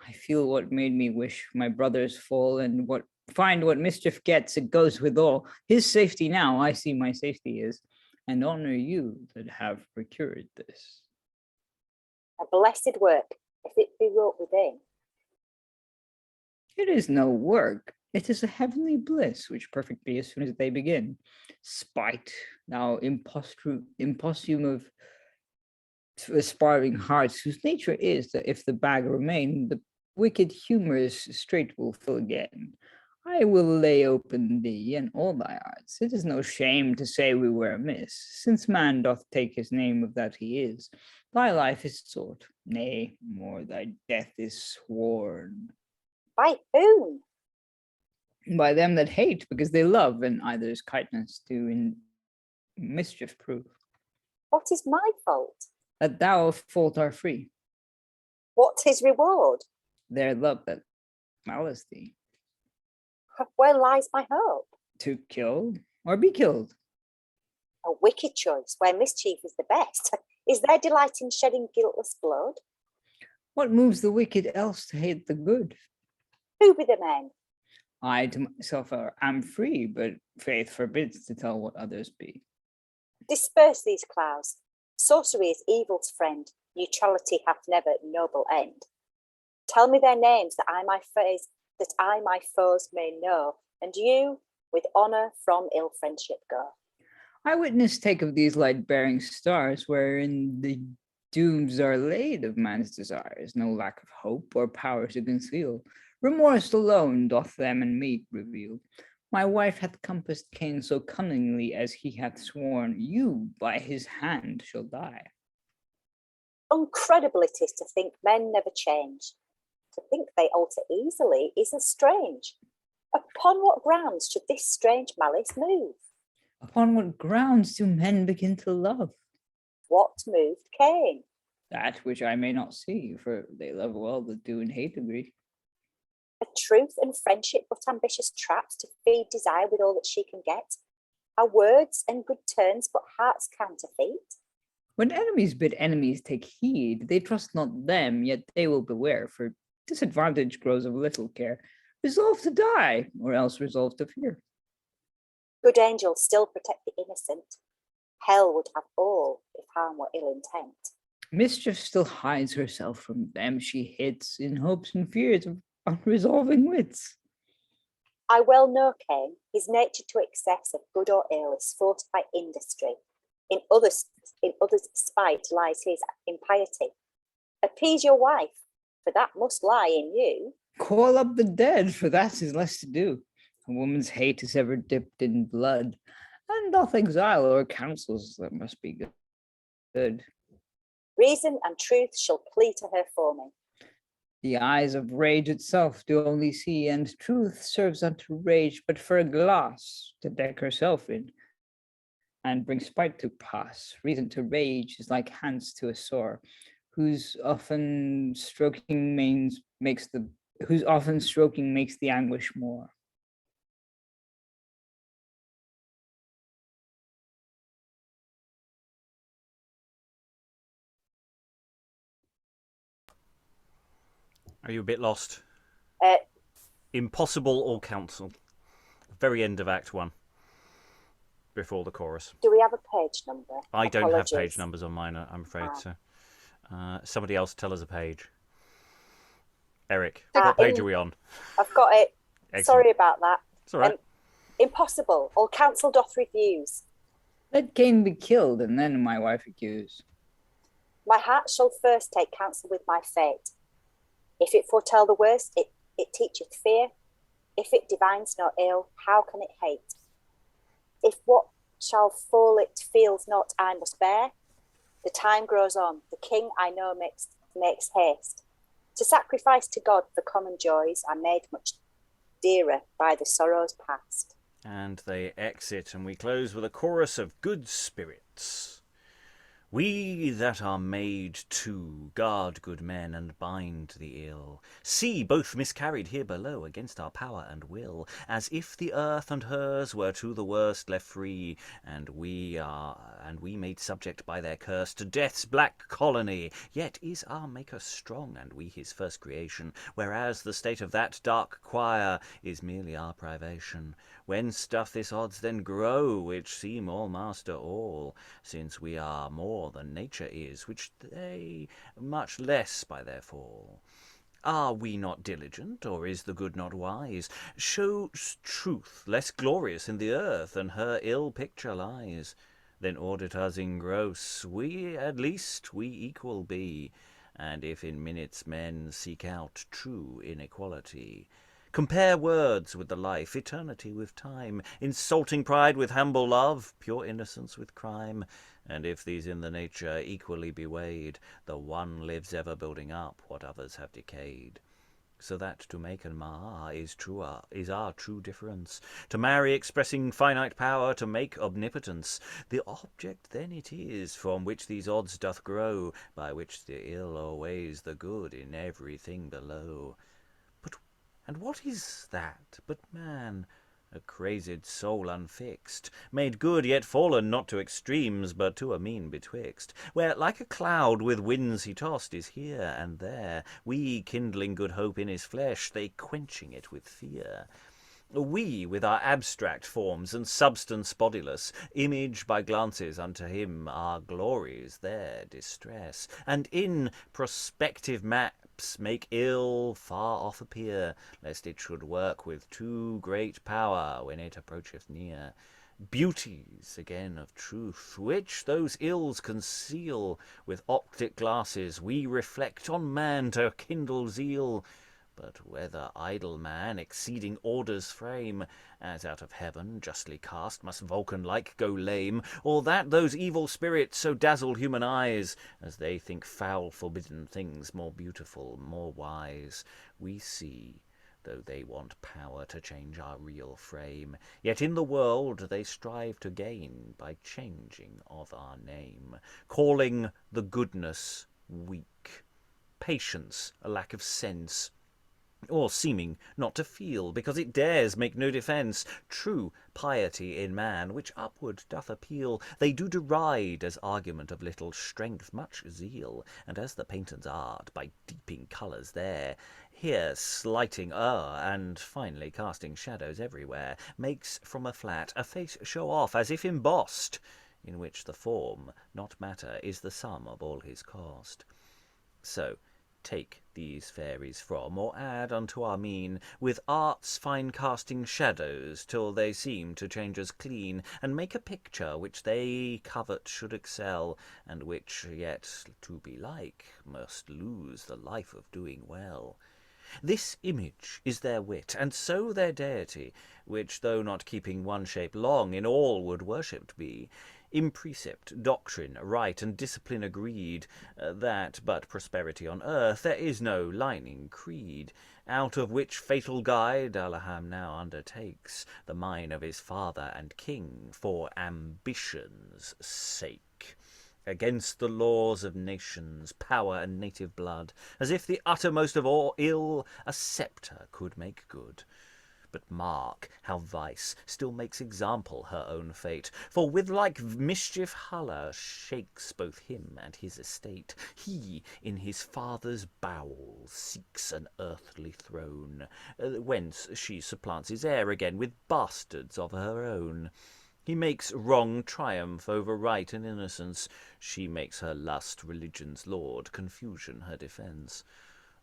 I feel what made me wish my brother's fall, and what find what mischief gets, it goes with all. His safety now, I see my safety is, and honor you that have procured this. A blessed work, if it be wrought within. It is no work. It is a heavenly bliss, which perfect be as soon as they begin. Spite, thou impostume of aspiring hearts, whose nature is that if the bag remain, the wicked humorous straight will fill again. I will lay open thee and all thy arts. It is no shame to say we were amiss, since man doth take his name of that he is. Thy life is sought, nay, more thy death is sworn. By whom? By them that hate, because they love, and either's kindness do in mischief prove. What is my fault? That thou of fault are free, What his reward? their love that malice thee. Where lies my hope? To kill or be killed. A wicked choice, where mischief is the best. Is there delight in shedding guiltless blood? What moves the wicked else to hate the good? Who be the men? I to myself am free, but faith forbids to tell what others be. Disperse these clouds. Sorcery is evil's friend. Neutrality hath never noble end. Tell me their names that I my foes may know, and you with honour from ill friendship go. I witness take of these light-bearing stars, wherein the dooms are laid of man's desires, no lack of hope or power to conceal. Remorse alone doth them and me reveal. My wife hath compassed Caine so cunningly as he hath sworn, you by his hand shall die. Incredible it is to think men never change. To think they alter easily is as strange. Upon what grounds should this strange malice move? Upon what grounds do men begin to love? What moved Caine? That which I may not see, for they love well that do and hate agree. Are truth and friendship but ambitious traps to feed desire with all that she can get? Are words and good turns but heart's counterfeit? When enemies bid enemies take heed, they trust not them, yet they will beware, for disadvantage grows of little care. Resolve to die, or else resolve to fear. Good angels still protect the innocent. Hell would have all if harm were ill intent. Mischief still hides herself from them she hits, in hopes and fears of unresolving wits. I well know Caine, his nature to excess of good or ill is forced by industry. In others' spite lies his impiety. Appease your wife, for that must lie in you. Call up the dead, for that is less to do. A woman's hate is ever dipped in blood, and doth exile or counsels that must be good. Reason and truth shall plea to her for me. The eyes of rage itself do only see, and truth serves unto rage but for a glass to deck herself in, and bring spite to pass. Reason to rage is like hands to a sore, whose often stroking makes the anguish more. Are you a bit lost? Uh, Impossible or counsel. Very end of Act 1. Before the chorus. Do we have a page number? I don't Apologies. have page numbers on mine, I'm afraid. So, somebody else tell us a page. Eric, what page are we on? I've got it. Excellent. Sorry about that. It's all right. Impossible. All counsel doth refuse. Let Caine be killed, and then my wife accuse. My heart shall first take counsel with my fate. If it foretell the worst, it teacheth fear. If it divines no ill, how can it hate? If what shall fall it feels not, I must bear. The time grows on. The king I know makes haste. To sacrifice to God the common joys are made much dearer by the sorrows past. And they exit, and we close with a chorus of good spirits. We that are made to guard good men and bind the ill, see both miscarried here below against our power and will, as if the earth and hers were to the worst left free, and we made subject by their curse to death's black colony. Yet is our Maker strong, and we his first creation, whereas the state of that dark choir is merely our privation. Whence doth this odds then grow, which seem all master all, since we are more than nature is, which they much less by their fall? Are we not diligent, or is the good not wise? Shows truth less glorious in the earth, and her ill picture lies. Then audit us in gross, we at least we equal be, and if in minutes men seek out true inequality, compare words with the life, eternity with time, insulting pride with humble love, pure innocence with crime. And if these in the nature equally be weighed, the one lives ever building up what others have decayed. So that to make and mar is our true difference, to marry expressing finite power, to make omnipotence. The object then it is, from which these odds doth grow, by which the ill o'erweighs the good in everything below. And what is that but man, a crazed soul unfixed, made good yet fallen not to extremes, but to a mean betwixt, where like a cloud with winds he tossed is here and there, we kindling good hope in his flesh, they quenching it with fear. We, with our abstract forms and substance bodiless, image by glances unto him our glories, their distress, and in prospective maps make ill far off appear, lest it should work with too great power when it approacheth near. Beauties, again, of truth, which those ills conceal, with optic glasses we reflect on man to kindle zeal. But whether idle man exceeding orders frame, as out of heaven justly cast must Vulcan-like go lame, or that those evil spirits so dazzle human eyes, as they think foul forbidden things more beautiful, more wise, we see, though they want power to change our real frame, yet in the world they strive to gain by changing of our name, calling the goodness weak, patience a lack of sense, or seeming not to feel, because it dares make no defence. True piety in man, which upward doth appeal, they do deride as argument of little strength much zeal, and as the painter's art, by deeping colours there, here slighting o'er, and finally casting shadows everywhere, makes from a flat a face show off as if embossed, in which the form, not matter, is the sum of all his cost. So take these fairies from, or add unto our mean, with art's fine casting shadows, till they seem to change us clean, and make a picture which they covet should excel, and which yet to be like must lose the life of doing well. This image is their wit, and so their deity, which, though not keeping one shape long, in all would worshipped be. In precept, doctrine, right, and discipline agreed, that but prosperity on earth there is no lining creed, out of which fatal guide Alaham now undertakes the mine of his father and king for ambition's sake, against the laws of nations, power, and native blood, as if the uttermost of all ill a sceptre could make good. But mark how vice still makes example her own fate, for with like mischief Hala shakes both him and his estate. He in his father's bowels seeks an earthly throne, whence she supplants his heir again with bastards of her own. He makes wrong triumph over right and innocence, she makes her lust religion's lord, confusion her defence.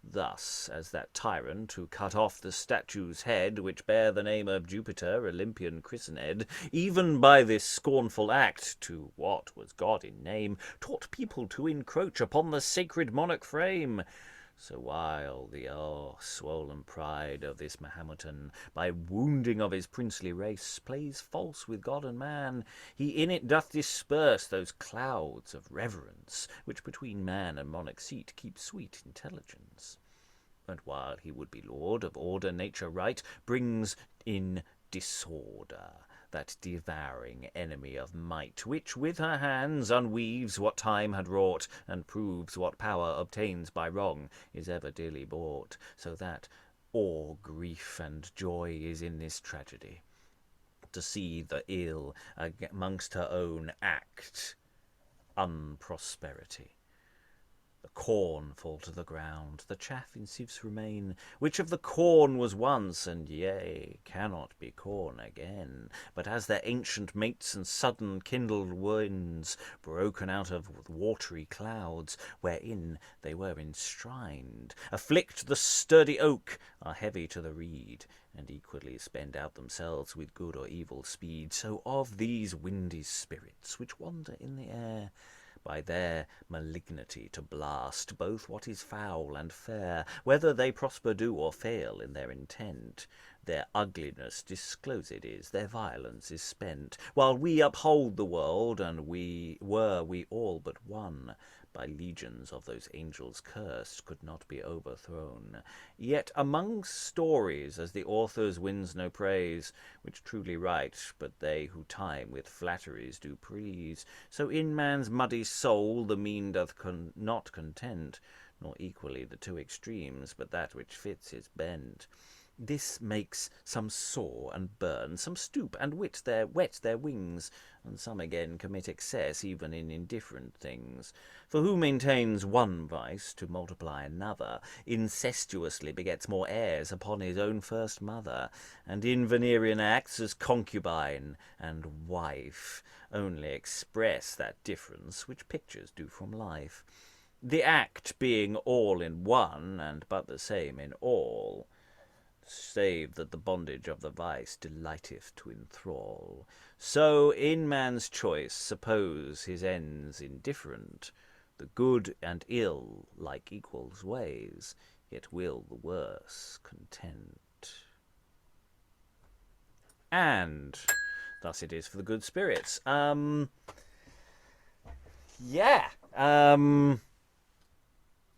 Thus, as that tyrant who cut off the statue's head, which bare the name of Jupiter, Olympian christened, even by this scornful act, to what was God in name, taught people to encroach upon the sacred monarch frame. So while the swollen pride of this Mahometan, by wounding of his princely race, plays false with God and man, he in it doth disperse those clouds of reverence, which between man and monarch seat keep sweet intelligence. And while he would be lord of order, nature right, brings in disorder, that devouring enemy of might, which with her hands unweaves what time had wrought, and proves what power obtains by wrong is ever dearly bought, so that all grief and joy is in this tragedy, to see the ill amongst her own act unprosperity. The corn fall to the ground, the chaff in sieves remain, which of the corn was once, and yea, cannot be corn again, but as their ancient mates and sudden kindled winds, broken out of watery clouds, wherein they were enshrined, afflict the sturdy oak, are heavy to the reed, and equally spend out themselves with good or evil speed. So of these windy spirits, which wander in the air, by their malignity to blast both what is foul and fair, whether they prosper do or fail in their intent, their ugliness disclosed is, their violence is spent, while we uphold the world, and we all but one, by legions of those angels cursed, could not be overthrown. Yet among stories, as the authors wins no praise, which truly write, but they who time with flatteries do please, so in man's muddy soul the mean doth not content, nor equally the two extremes, but that which fits his bent. This makes some soar and burn, some stoop and wet their wings, and some again commit excess even in indifferent things. For who maintains one vice to multiply another, incestuously begets more heirs upon his own first mother, and in Venerian acts as concubine and wife only express that difference which pictures do from life. The act being all in one, and but the same in all, save that the bondage of the vice delighteth to enthrall. So in man's choice suppose his ends indifferent, the good and ill like equals ways, yet will the worse content. And thus it is for the good spirits.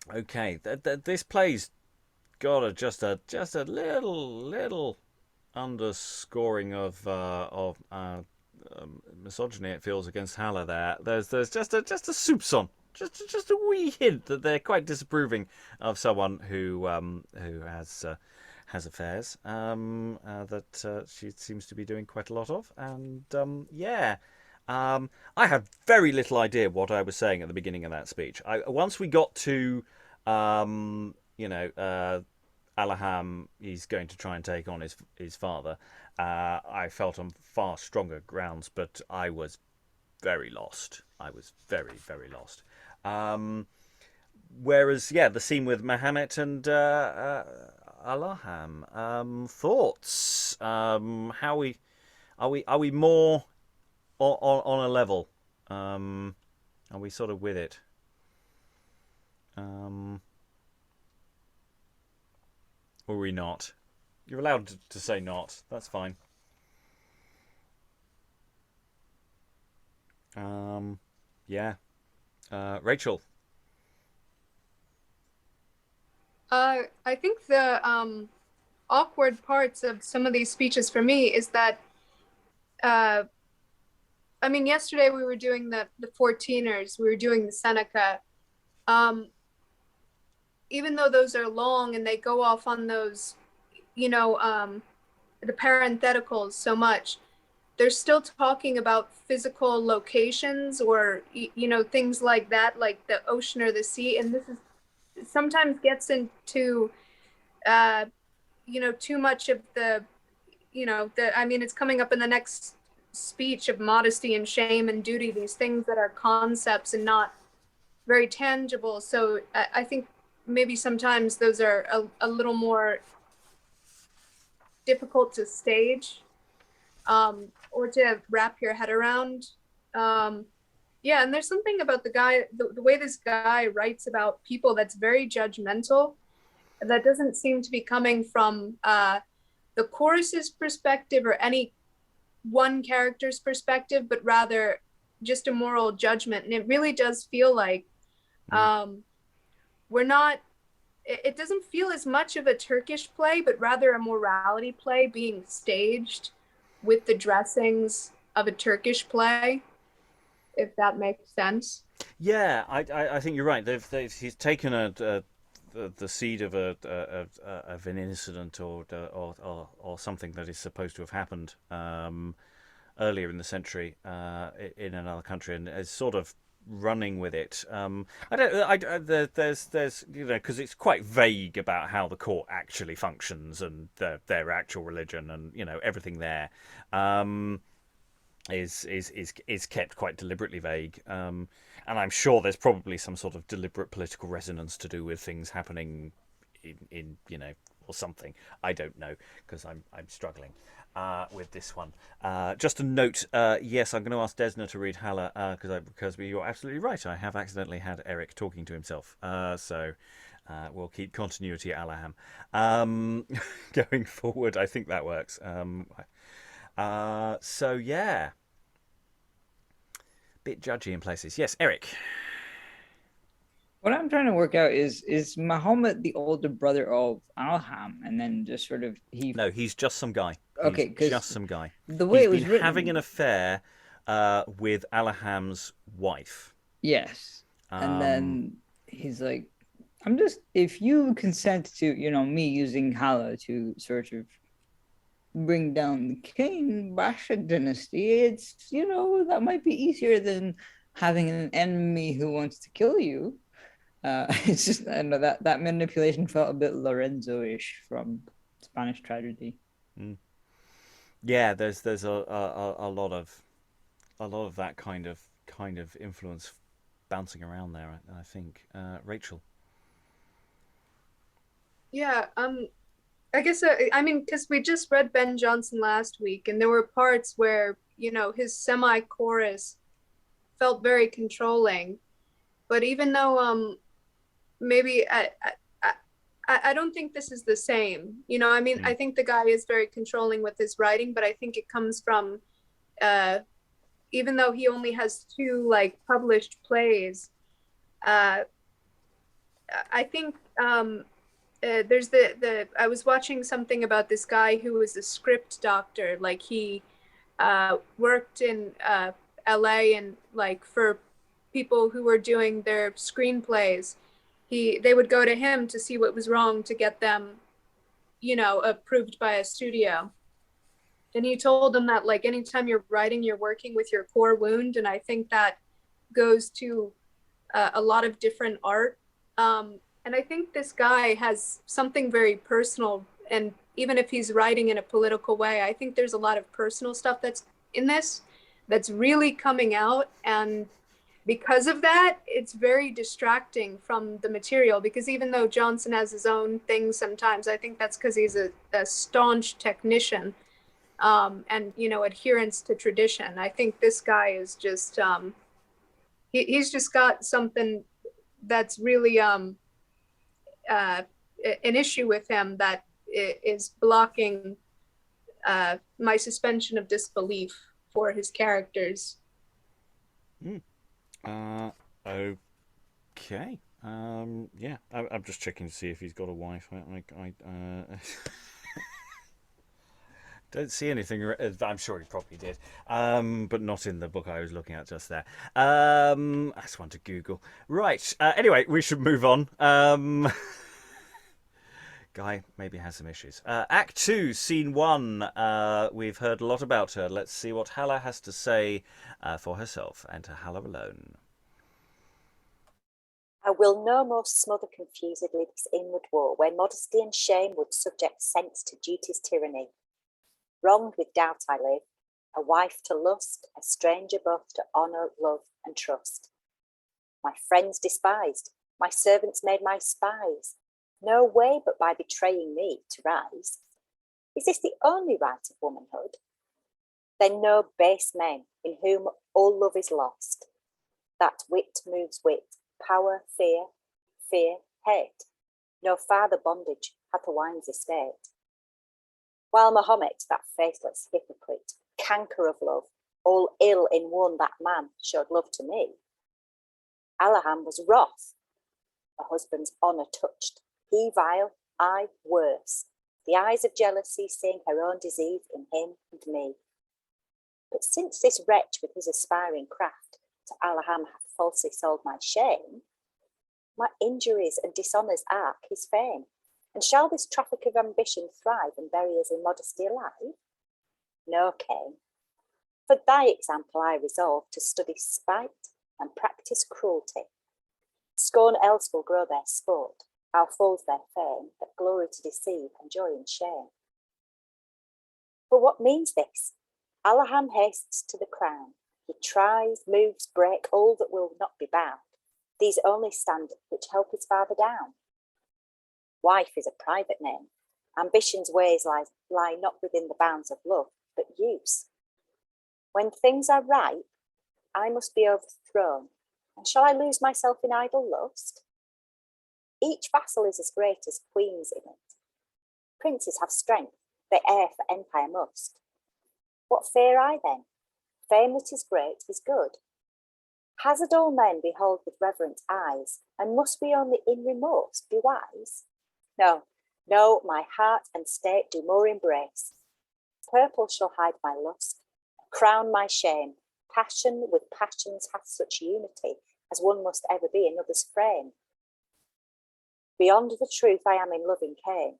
Okay, this play's got just a little underscoring of misogyny, it feels, against Hala there. There's just a soupçon, just a wee hint that they're quite disapproving of someone who has affairs that she seems to be doing quite a lot of. And I had very little idea what I was saying at the beginning of that speech. Once we got to Alaham, he's going to try and take on his father. I felt on far stronger grounds, but I was very lost. I was very, very lost. Whereas, the scene with Mahomet and Alaham, thoughts? How are we more on a level? Are we sort of with it? Or are we not? You're allowed to say not. That's fine. Rachael. I think the awkward parts of some of these speeches for me is that, yesterday we were doing the 14ers, we were doing the Seneca. Even though those are long and they go off on those, the parentheticals so much, they're still talking about physical locations or, things like that, like the ocean or the sea. And this is sometimes gets into, too much of it's coming up in the next speech of modesty and shame and duty, these things that are concepts and not very tangible. So I think maybe sometimes those are a little more difficult to stage or to wrap your head around. And there's something about the guy, the way this guy writes about people that's very judgmental, that doesn't seem to be coming from the chorus's perspective or any one character's perspective, but rather just a moral judgment. And it really does feel like it doesn't feel as much of a Turkish play, but rather a morality play being staged. with the dressings of a Turkish play, if that makes sense. Yeah, I think you're right. He's taken the seed of an incident or something that is supposed to have happened earlier in the century in another country, and is sort of running with it. There's because it's quite vague about how the court actually functions and their actual religion and everything there. Is kept quite deliberately vague, and I'm sure there's probably some sort of deliberate political resonance to do with things happening in or something. I don't know, because I'm struggling with this one. Just a note, yes, I'm going to ask Desna to read Hala because you're absolutely right. I have accidentally had Eric talking to himself, so we'll keep continuity at Alaham going forward. I think that works. So yeah, bit judgy in places. Yes, Eric. What I'm trying to work out is Mahomet the older brother of Alaham, and then just sort of No, he's just some guy. Okay, he's just some guy. The way he's it was been written, having an affair with Alaham's wife. Yes, and then he's like, "I'm just if you consent to me using Hala to sort of bring down the Caine Basshas dynasty, it's that might be easier than having an enemy who wants to kill you." It's just I know that manipulation felt a bit Lorenzo-ish from Spanish tragedy. Yeah, there's a lot of that kind of influence bouncing around there. I think Rachael. Yeah, I guess I mean, because we just read Ben Jonson last week, and there were parts where his semi-chorus felt very controlling, but even though maybe I don't think this is the same. I mean, I think the guy is very controlling with his writing, but I think it comes from even though he only has 2 published plays, I think there's I was watching something about this guy who was a script doctor. Like he worked in LA and for people who were doing their screenplays, they would go to him to see what was wrong to get them, approved by a studio. And he told them that anytime you're writing, you're working with your core wound. And I think that goes to a lot of different art. And I think this guy has something very personal. And even if he's writing in a political way, I think there's a lot of personal stuff that's in this that's really coming out. And because of that, it's very distracting from the material, because even though Jonson has his own things sometimes, I think that's because he's a staunch technician and, adherence to tradition. I think this guy is just, he's just got something that's really an issue with him that is blocking my suspension of disbelief for his characters. Okay. Yeah, I'm just checking to see if he's got a wife. I don't see anything. I'm sure he probably did, but not in the book I was looking at just there. I just want to Google. Right. Anyway, we should move on. Guy maybe has some issues. Act 2, Scene 1. We've heard a lot about her. Let's see what Hala has to say for herself. Enter Hala alone. I will no more smother confusedly this inward war, where modesty and shame would subject sense to duty's tyranny. Wronged with doubt I live, a wife to lust, a stranger both to honour, love and trust. My friends despised, my servants made my spies. No way but by betraying me to rise. Is this the only right of womanhood? Then no base men in whom all love is lost. That wit moves wit, power, fear, hate. No farther bondage hath a wine's estate. While Mahomet, that faithless hypocrite, canker of love, all ill in one that man showed love to me. Alaham was wroth, a husband's honour touched. He vile, I worse. The eyes of jealousy seeing her own disease in him and me. But since this wretch with his aspiring craft to Alaham hath falsely sold my shame, my injuries and dishonours arc his fame. And shall this traffic of ambition thrive and bury us in modesty alive? No, Caine. For thy example I resolve to study spite and practice cruelty. Scorn else will grow their sport, our foes their fame, that glory to deceive and joy in shame. But what means this? Alaham hastes to the crown. He tries, moves, break all that will not be bound. These only stand which help his father down. Wife is a private name. Ambition's ways lie not within the bounds of love, but use. When things are ripe, I must be overthrown. And shall I lose myself in idle lust? Each vassal is as great as queens in it. Princes have strength, they heir for empire must. What fear I then? Fame that is great is good. Hazard all men behold with reverent eyes, and must we only in remorse be wise? No, no, my heart and state do more embrace. Purple shall hide my lust, crown my shame. Passion with passions hath such unity, as one must ever be another's frame. Beyond the truth I am in loving Caine.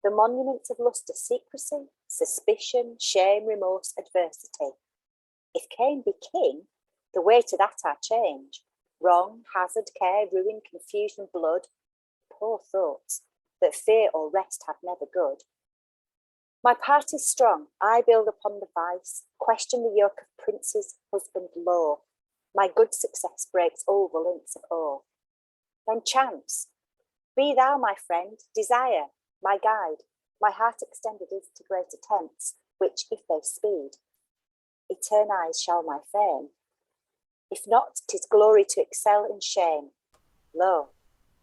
The monuments of lust are secrecy, suspicion, shame, remorse, adversity. If Caine be king, the way to that I change. Wrong, hazard, care, ruin, confusion, blood. Poor thoughts, that fear or rest have never good. My part is strong, I build upon the vice, question the yoke of princes, husband, law. My good success breaks all the links of awe. Then chance, be thou my friend, desire, my guide. My heart extended is to great attempts, which if they speed, eternize shall my fame. If not, 'tis glory to excel in shame. Lo,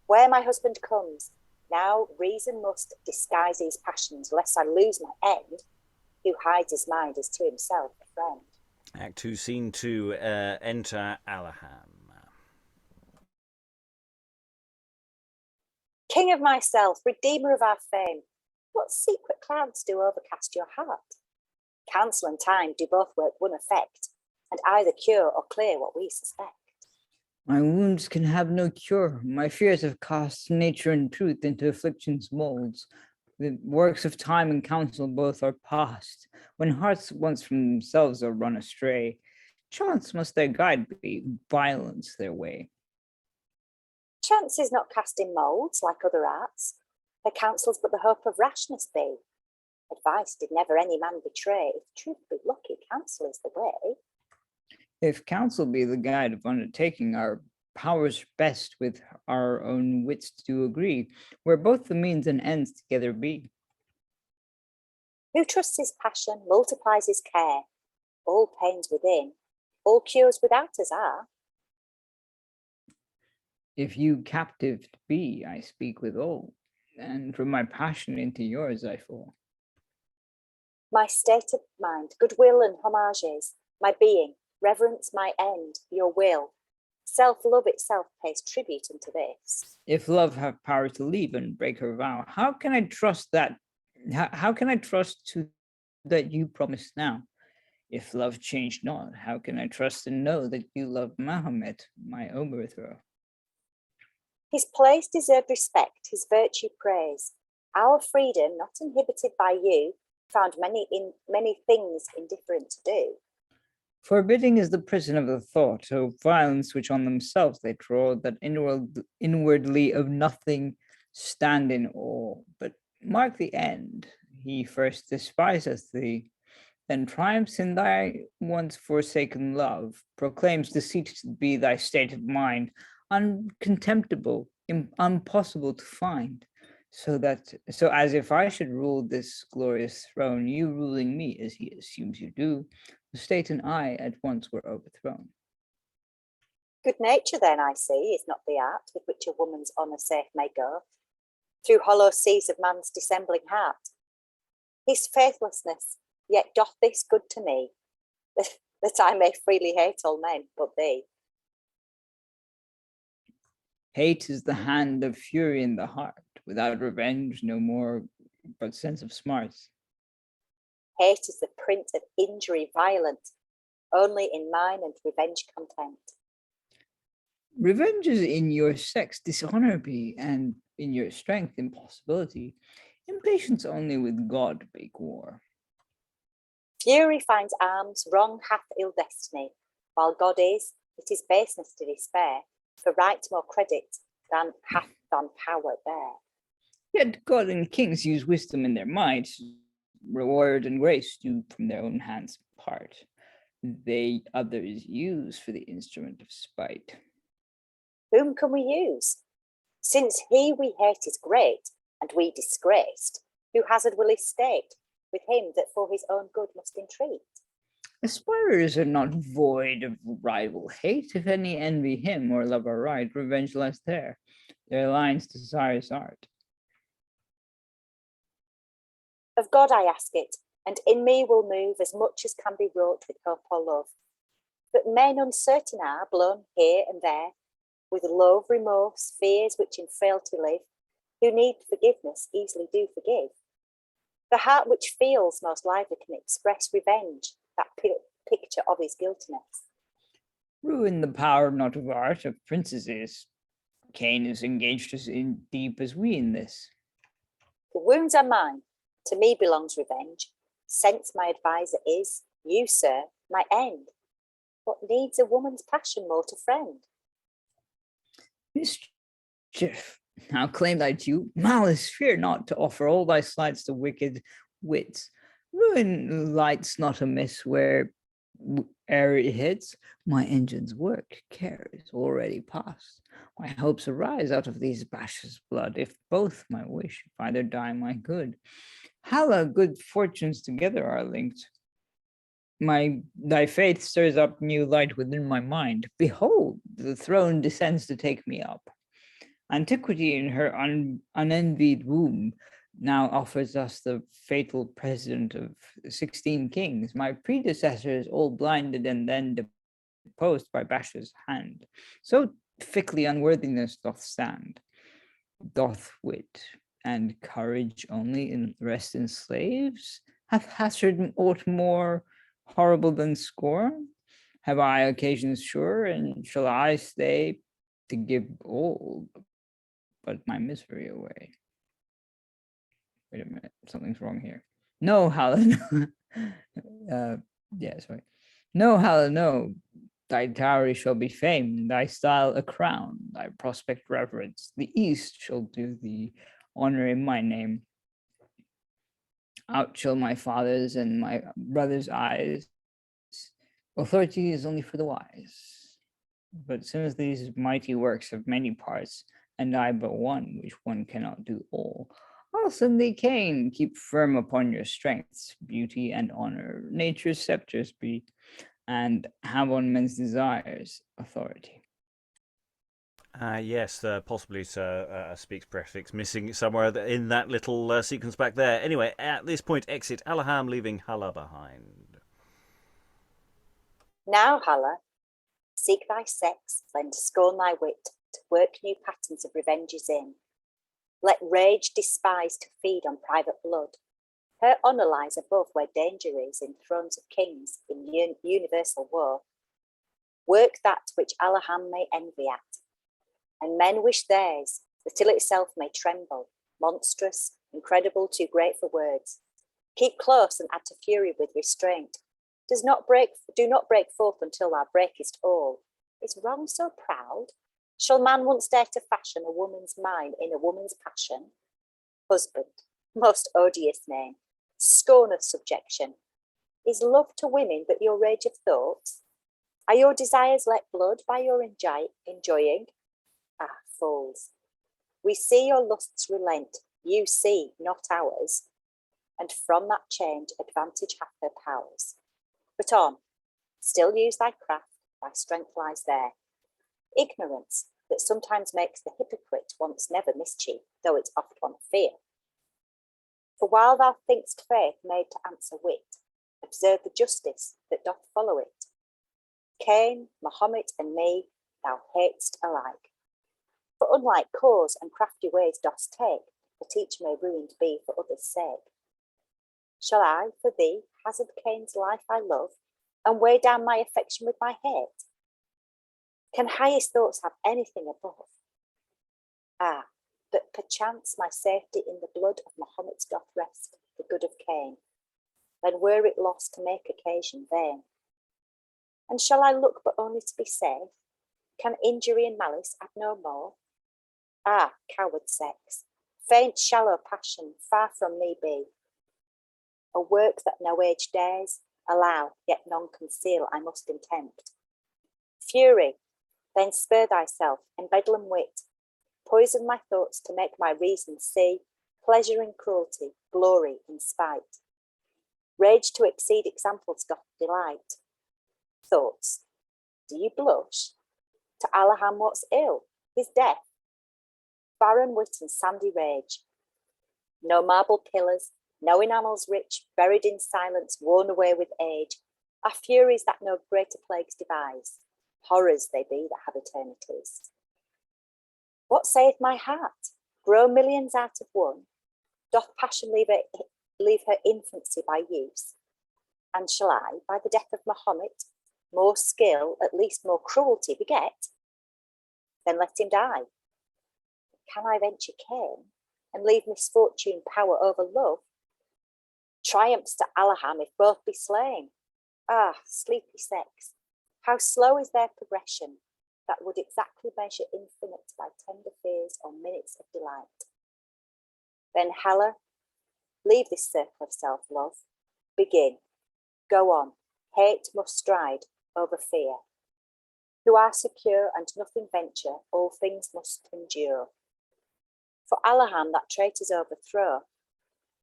where my husband comes, now reason must disguise these passions, lest I lose my end, who hides his mind as to himself a friend. Act 2, Scene 2, enter Alaham. King of myself, redeemer of our fame, what secret clouds do overcast your heart? Counsel and time do both work one effect, and either cure or clear what we suspect. My wounds can have no cure. My fears have cast nature and truth into affliction's molds. The works of time and counsel both are past. When hearts once from themselves are run astray, chance must their guide be, violence their way. Chance is not cast in moulds like other arts. Their counsels but the hope of rashness be. Advice did never any man betray. If truth be lucky, counsel is the way. If counsel be the guide of undertaking, our powers best with our own wits to agree, where both the means and ends together be. Who trusts his passion, multiplies his care. All pains within, all cures without us are. If you captive be, I speak with all, and from my passion into yours I fall. My state of mind, goodwill and homages, my being, reverence my end, your will. Self-love itself pays tribute unto this. If love have power to leave and break her vow, how can I trust that? How can I trust to that you promise now? If love change not, how can I trust and know that you love Mahomet, my overthrow? His place deserved respect, his virtue praise. Our freedom, not inhibited by you, found many things indifferent to do. Forbidding is the prison of the thought, of violence which on themselves they draw, that inwardly of nothing stand in awe. But mark the end. He first despiseth thee, then triumphs in thy once forsaken love, proclaims deceit to be thy state of mind, uncontemptible, impossible to find. So as if I should rule this glorious throne, you ruling me as he assumes you do, the state and I at once were overthrown. Good nature then, I see, is not the art with which a woman's honour safe may go, through hollow seas of man's dissembling heart. His faithlessness yet doth this good to me, that I may freely hate all men but thee. Hate is the hand of fury in the heart, without revenge no more but sense of smarts. Hate is the print of injury violent, only in mine and revenge content. Revenge is in your sex dishonorably, and in your strength impossibility. Impatience only with God make war. Fury finds arms, wrong hath ill destiny, while God is, it is baseness to despair, for right more credit than hath than power bear. Yet God and kings use wisdom in their might, reward and grace do from their own hands part. They others use for the instrument of spite. Whom can we use? Since he we hate is great, and we disgraced, who hazard will his state, with him that for his own good must entreat. Aspirers are not void of rival hate. If any envy him or love our right, revenge lies there. Their lines desires art. Of God I ask it, and in me will move as much as can be wrought with hope or love. But men uncertain are, blown here and there, with love, remorse, fears which in frailty live, who need forgiveness easily do forgive. The heart which feels most lively can express revenge, that picture of his guiltiness. Ruin the power not of art, of princesses. Caine is engaged as in deep as we in this. The wounds are mine, to me belongs revenge. Since my adviser is, you, sir, my end. What needs a woman's passion more to friend? Mischief, now claim thy due. Malice, fear not to offer all thy slights to wicked wits. Ruin lights not amiss where ere it hits. My engine's work, care is already past. My hopes arise out of these Basshas' blood, if both my wish, if either die my good. Hala, good fortunes together are linked. Thy faith stirs up new light within my mind. Behold, the throne descends to take me up. Antiquity in her unenvied womb now offers us the fatal president of 16 kings. My predecessors all blinded and then deposed by Basshas' hand. So fickly unworthiness doth stand. Doth wit and courage only rest in slaves? Hath hazard aught more horrible than scorn? Have I occasions sure, and shall I stay to give all but my misery away? Wait a minute, something's wrong here. No, Hala, no. Sorry. No, Hala, no. Thy dowry shall be fame, thy style a crown, thy prospect reverence. The East shall do thee honor in my name. Out shall my father's and my brother's eyes. Authority is only for the wise. But since these mighty works have many parts, and I but one, which one cannot do all, I'll send thee Caine. Keep firm upon your strengths, beauty and honor, nature's scepters be, and have on men's desires authority. Yes, possibly a speaks prefix missing somewhere in that little sequence back there. Anyway, at this point, exit Alaham, leaving Hala behind. Now, Hala, seek thy sex, lend scorn thy wit, to work new patterns of revenges in. Let rage despise to feed on private blood. Her honour lies above where danger is in thrones of kings, in universal war. Work that which Alaham may envy at, and men wish theirs, that till itself may tremble, monstrous, incredible, too great for words. Keep close and add to fury with restraint. Do not break forth until thou breakest all. Is wrong so proud? Shall man once dare to fashion a woman's mind in a woman's passion? Husband, most odious name, scorn of subjection. Is love to women but your rage of thoughts? Are your desires let blood by your enjoying? Ah, fools, we see your lusts relent, you see, not ours, and from that change advantage hath her powers. But on, still use thy craft, thy strength lies there. Ignorance, that sometimes makes the hypocrite wants never mischief, though it's oft want fear. For while thou think'st faith made to answer wit, observe the justice that doth follow it. Caine, Mahomet, and me thou hatest alike. For unlike cause and crafty ways dost take, that each may ruined be for others' sake. Shall I, for thee, hazard Caine's life I love, and weigh down my affection with my hate? Can highest thoughts have anything above? Ah, but perchance my safety in the blood of Mahomet doth rest, the good of Caine. Then were it lost to make occasion vain. And shall I look but only to be safe? Can injury and malice add no more? Ah, coward sex, faint shallow passion, far from me be. A work that no age dares allow, yet none conceal, I must intempt. Fury, then spur thyself, and bedlam wit, poison my thoughts to make my reason see pleasure in cruelty, glory in spite. Rage to exceed examples doth delight. Thoughts, do you blush? To Alaham what's ill? His death. Barren wit and sandy rage. No marble pillars, no enamels rich, buried in silence, worn away with age, are furies that no greater plagues devise. Horrors they be that have eternities. What saith my heart? Grow millions out of one? Doth passion leave her infancy by use? And shall I, by the death of Mahomet, more skill, at least more cruelty beget? Then let him die. Can I venture Caine, and leave misfortune power over love? Triumphs to Alaham if both be slain. Ah, sleepy sex, how slow is their progression, that would exactly measure infinite by tender fears or minutes of delight. Then Hala, leave this circle of self-love. Begin, go on, hate must stride over fear. Who are secure and nothing venture, all things must endure. For Alaham that traitor's overthrow,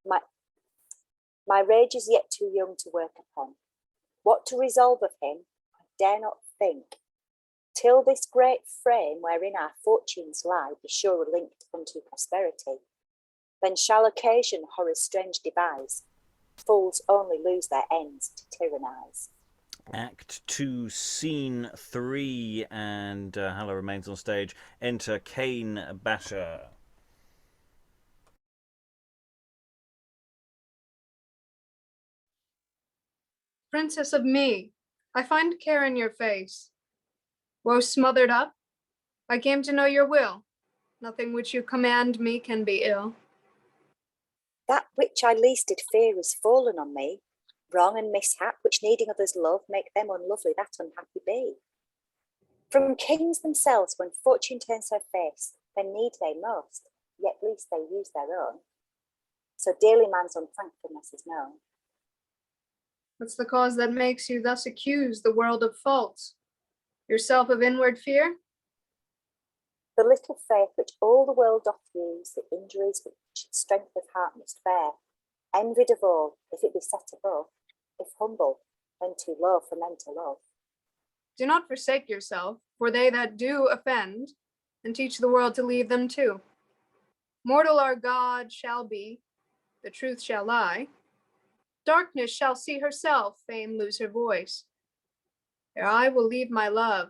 my rage is yet too young to work upon. What to resolve of him, I dare not think, till this great frame wherein our fortunes lie be sure linked unto prosperity. Then shall occasion horrors strange devise. Fools only lose their ends to tyrannize. Act 2, Scene 3, and Hala remains on stage. Enter Caine Basher. Princess of me, I find care in your face. Woe smothered up, I came to know your will. Nothing which you command me can be ill. That which I least did fear is fallen on me. Wrong and mishap, which needing others' love, make them unlovely that unhappy be. From kings themselves, when fortune turns her face, then need they most, yet least they use their own. So dearly man's unthankfulness is known. What's the cause that makes you thus accuse the world of faults? Yourself of inward fear? The little faith which all the world doth use, the injuries which strength of heart must bear, envied of all, if it be set above, if humble, then too low for men to love. Do not forsake yourself, for they that do offend, and teach the world to leave them too. Mortal our God shall be, the truth shall lie. Darkness shall see herself, fame lose her voice. Ere I will leave my love,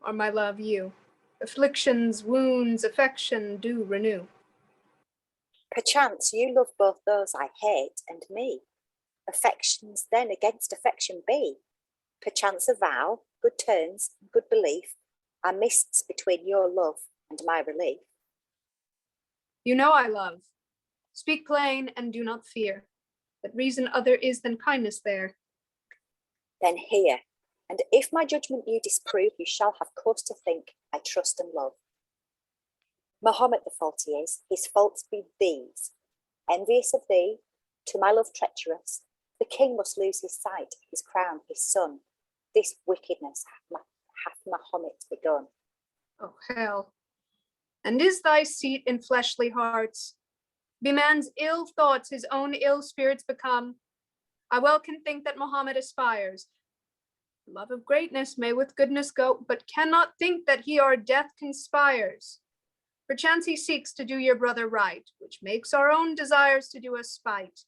or my love you. Afflictions, wounds, affection do renew. Perchance you love both those I hate and me. Affections then against affection be. Perchance a vow, good turns, and good belief are mists between your love and my relief. You know I love. Speak plain and do not fear, that reason other is than kindness there. Then hear, and if my judgment you disprove, you shall have cause to think I trust and love. Mahomet the faulty is, his faults be these. Envious of thee, to my love treacherous, the king must lose his sight, his crown, his son. This wickedness hath Mahomet begun. Oh, hell. And is thy seat in fleshly hearts? Be man's ill thoughts his own ill spirits become? I well can think that Mahomet aspires. Love of greatness may with goodness go, but cannot think that he our death conspires. Perchance he seeks to do your brother right, which makes our own desires to do us spite.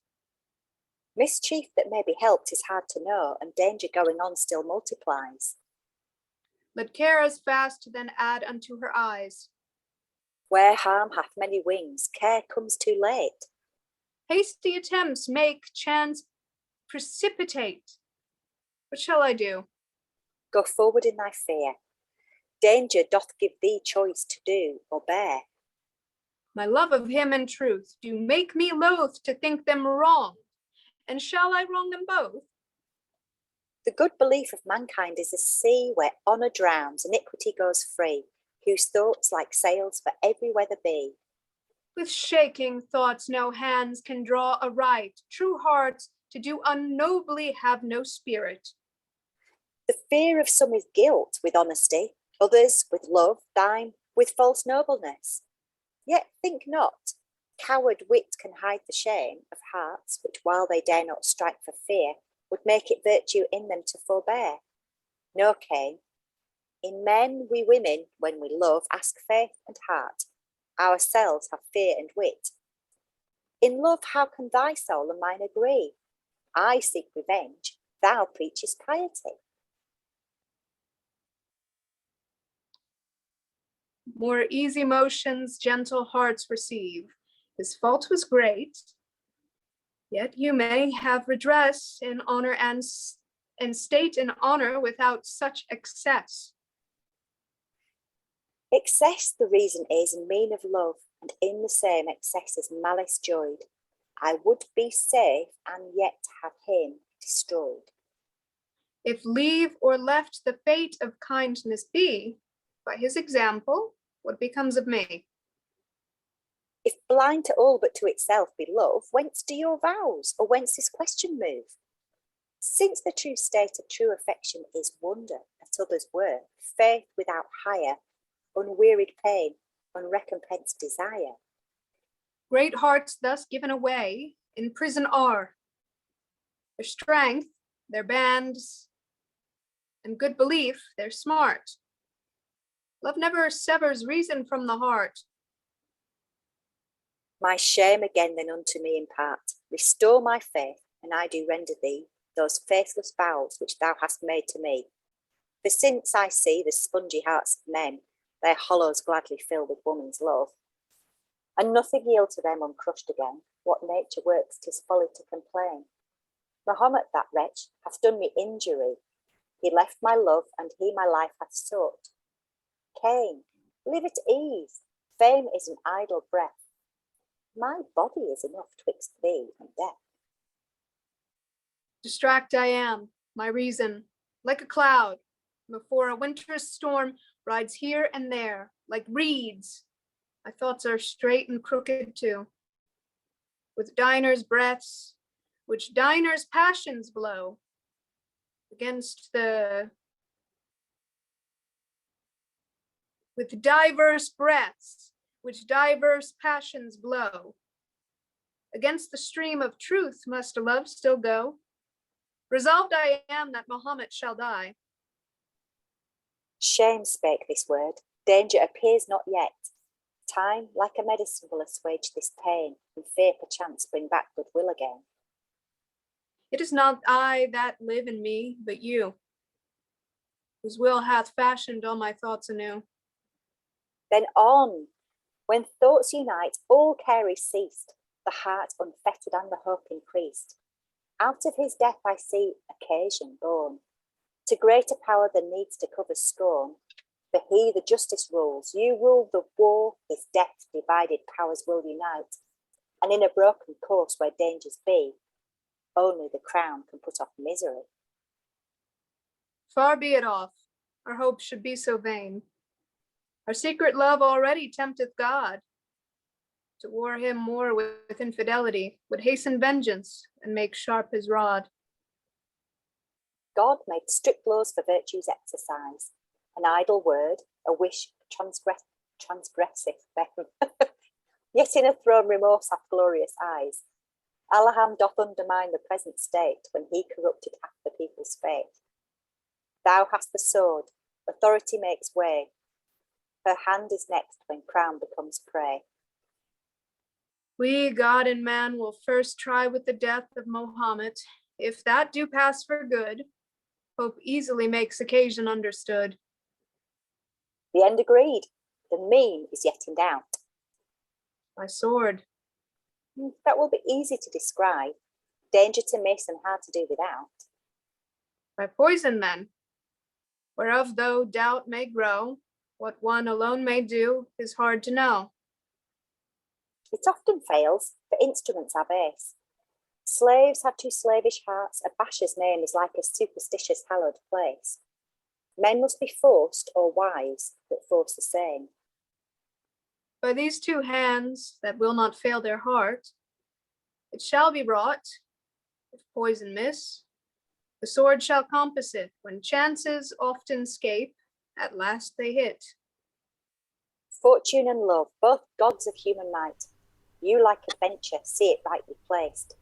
Mischief that may be helped is hard to know, and danger going on still multiplies. Let care as fast then add unto her eyes. Where harm hath many wings, care comes too late. Hasty attempts make chance precipitate. What shall I do? Go forward in thy fear. Danger doth give thee choice to do or bear. My love of him and truth do make me loath to think them wrong. And shall I wrong them both? The good belief of mankind is a sea where honour drowns, iniquity goes free, whose thoughts like sails for every weather be. With shaking thoughts no hands can draw aright. True hearts to do unnobly have no spirit. The fear of some is guilt with honesty, others with love, thine with false nobleness. Yet think not, coward wit can hide the shame of hearts which while they dare not strike for fear, would make it virtue in them to forbear. No, Caine, in men we women, when we love, ask faith and heart, ourselves have fear and wit. In love how can thy soul and mine agree? I seek revenge, thou preachest piety. More easy motions gentle hearts receive. His fault was great, yet you may have redress in honor and state in honor without such excess. Excess the reason is and mean of love, and in the same excess is malice joyed. I would be safe and yet have him destroyed. If leave or left the fate of kindness be, by his example, what becomes of me? If blind to all but to itself be love, whence do your vows, or whence this question move? Since the true state of true affection is wonder at others' worth, faith without hire, unwearied pain, unrecompensed desire. Great hearts thus given away in prison are. Their strength, their bands, and good belief, their smart. Love never severs reason from the heart. My shame again then unto me impart. Restore my faith, and I do render thee those faithless vows which thou hast made to me. For since I see the spongy hearts of men, their hollows gladly fill with woman's love, and nothing yield to them uncrushed again, what nature works 'tis folly to complain. Mahomet, that wretch, hath done me injury. He left my love, and he my life hath sought. Caine, live at ease, fame is an idle breath. My body is enough twixt thee and death. Distract I am, my reason, like a cloud, before a winter's storm rides here and there, like reeds. My thoughts are straight and crooked too, with diners' breaths, which diners' passions blow, with diverse breaths, which diverse passions blow. Against the stream of truth must love still go. Resolved I am that Mahomet shall die. Shame spake this word, danger appears not yet. Time, like a medicine, will assuage this pain, and fear perchance bring back goodwill again. It is not I that live in me, but you, whose will hath fashioned all my thoughts anew. Then on, when thoughts unite, all care is ceased, the heart unfettered and the hope increased. Out of his death I see occasion born, to greater power than needs to cover scorn. For he the justice rules, you rule the war, his death divided powers will unite. And in a broken course where dangers be, only the crown can put off misery. Far be it off, our hopes should be so vain. Our secret love already tempteth God. To war him more with infidelity would hasten vengeance and make sharp his rod. God made strict laws for virtue's exercise. An idle word, a wish transgresseth them. Yet in a throne remorse hath glorious eyes. Alaham doth undermine the present state when he corrupted half the people's faith. Thou hast the sword, authority makes way. Her hand is next when crown becomes prey. We, God and man, will first try with the death of Mahomet. If that do pass for good, hope easily makes occasion understood. The end agreed, the mean is yet in doubt. By sword, That will be easy to describe, danger to miss and hard to do without. By poison, then, whereof though doubt may grow, what one alone may do is hard to know. It often fails, for instruments are base. Slaves have too slavish hearts, a Basshas name is like a superstitious hallowed place. Men must be forced or wise, but force the same. By these two hands that will not fail their heart, it shall be wrought, if poison miss, the sword shall compass it, when chances often scape, at last they hit. Fortune and love, both gods of human might. You like adventure, see it rightly placed.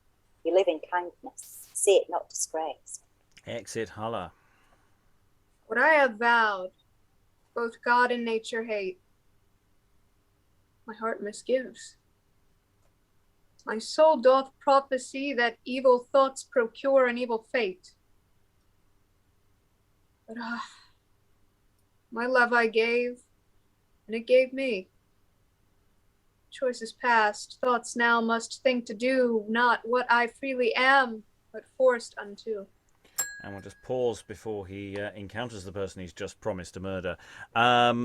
You live in kindness, see it not disgraced. Exit Hala. What I have vowed, both God and nature hate. My heart misgives. My soul doth prophesy that evil thoughts procure an evil fate. But my love I gave, and it gave me. Choice is past, thoughts now must think to do not what I freely am, but forced unto. And we'll just pause before he encounters the person he's just promised to murder.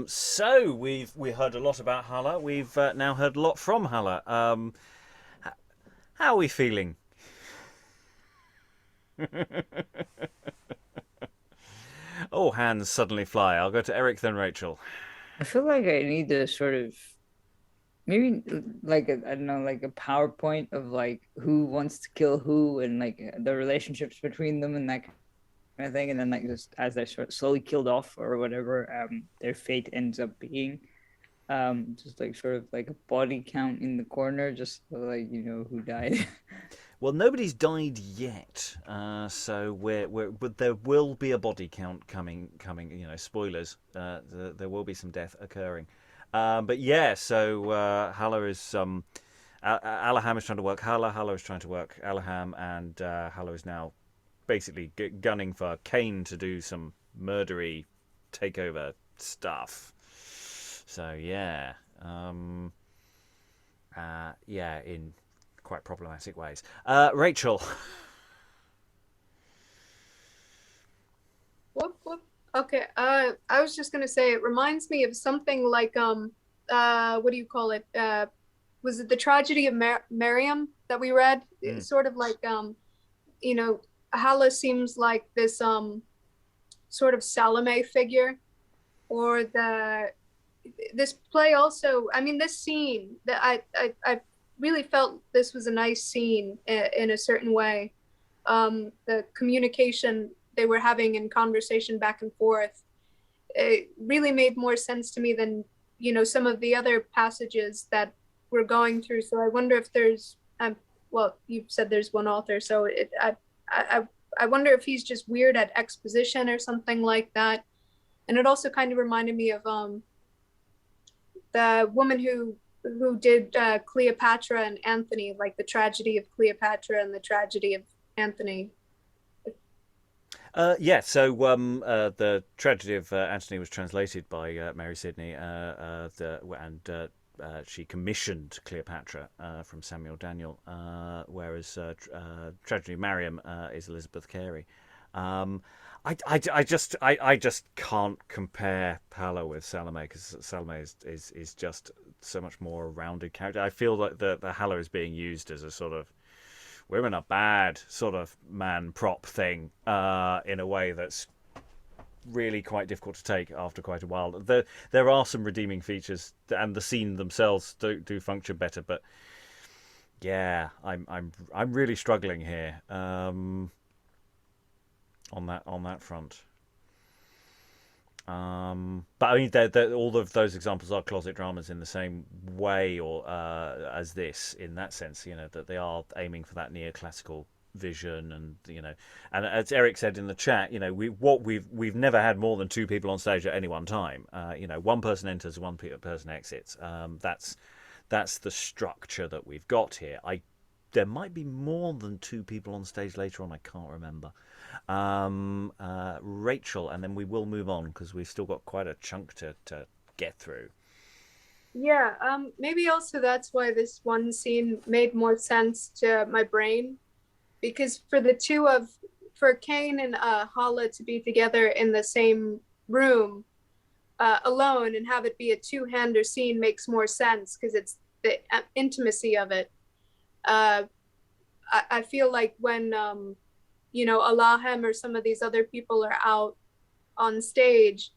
So we heard a lot about Hala. We've now heard a lot from Hala. How are we feeling? Oh, hands suddenly fly. I'll go to Eric, then Rachael. I feel like I need to sort of maybe like I don't know, like a PowerPoint of like who wants to kill who and like the relationships between them and that kind of thing, and then like just as they're sort of slowly killed off or whatever, their fate ends up being. Just like sort of like a body count in the corner, just so, like you know who died. Well, nobody's died yet, so but there will be a body count coming. You know, spoilers. There will be some death occurring. But yeah, so Hala is Alaham is trying to work Hala. Hala is trying to work Alaham, and Hala is now basically gunning for Caine to do some murdery takeover stuff. So yeah, in quite problematic ways. Rachael. Whoop, whoop. Okay, I was just gonna say it reminds me of something like what do you call it? Was it the Tragedy of Miriam that we read? It's sort of like you know, Hala seems like this sort of Salome figure, or this play also. I mean, this scene that I really felt this was a nice scene in a certain way. The communication they were having in conversation back and forth, it really made more sense to me than, you know, some of the other passages that we're going through. So I wonder if there's, well, you said there's one author, so I wonder if he's just weird at exposition or something like that. And it also kind of reminded me of the woman who did Cleopatra and Antony, like the tragedy of Cleopatra and the tragedy of Antony. So the tragedy of Antony was translated by Mary Sidney, and she commissioned Cleopatra from Samuel Daniel, whereas Tragedy of Mariam is Elizabeth Carey. I just can't compare Hala with Salome, because Salome is just so much more a rounded character. I feel like the Hala is being used as a sort of women are bad sort of man prop thing in a way that's really quite difficult to take after quite a while. There are some redeeming features, and the scene themselves do function better, but yeah, I'm really struggling here on that front. But I mean, all of those examples are closet dramas in the same way, or as this, in that sense, you know, that they are aiming for that neoclassical vision, and you know, and as Eric said in the chat, you know, we've never had more than two people on stage at any one time. You know, one person enters, one person exits. That's the structure that we've got here. There might be more than two people on stage later on. I can't remember. Rachael, and then we will move on because we've still got quite a chunk to get through. Yeah, maybe also that's why this one scene made more sense to my brain, because for Caine and Hala to be together in the same room alone and have it be a two-hander scene makes more sense because it's the intimacy of it. I feel like when Alaham or some of these other people are out on stage,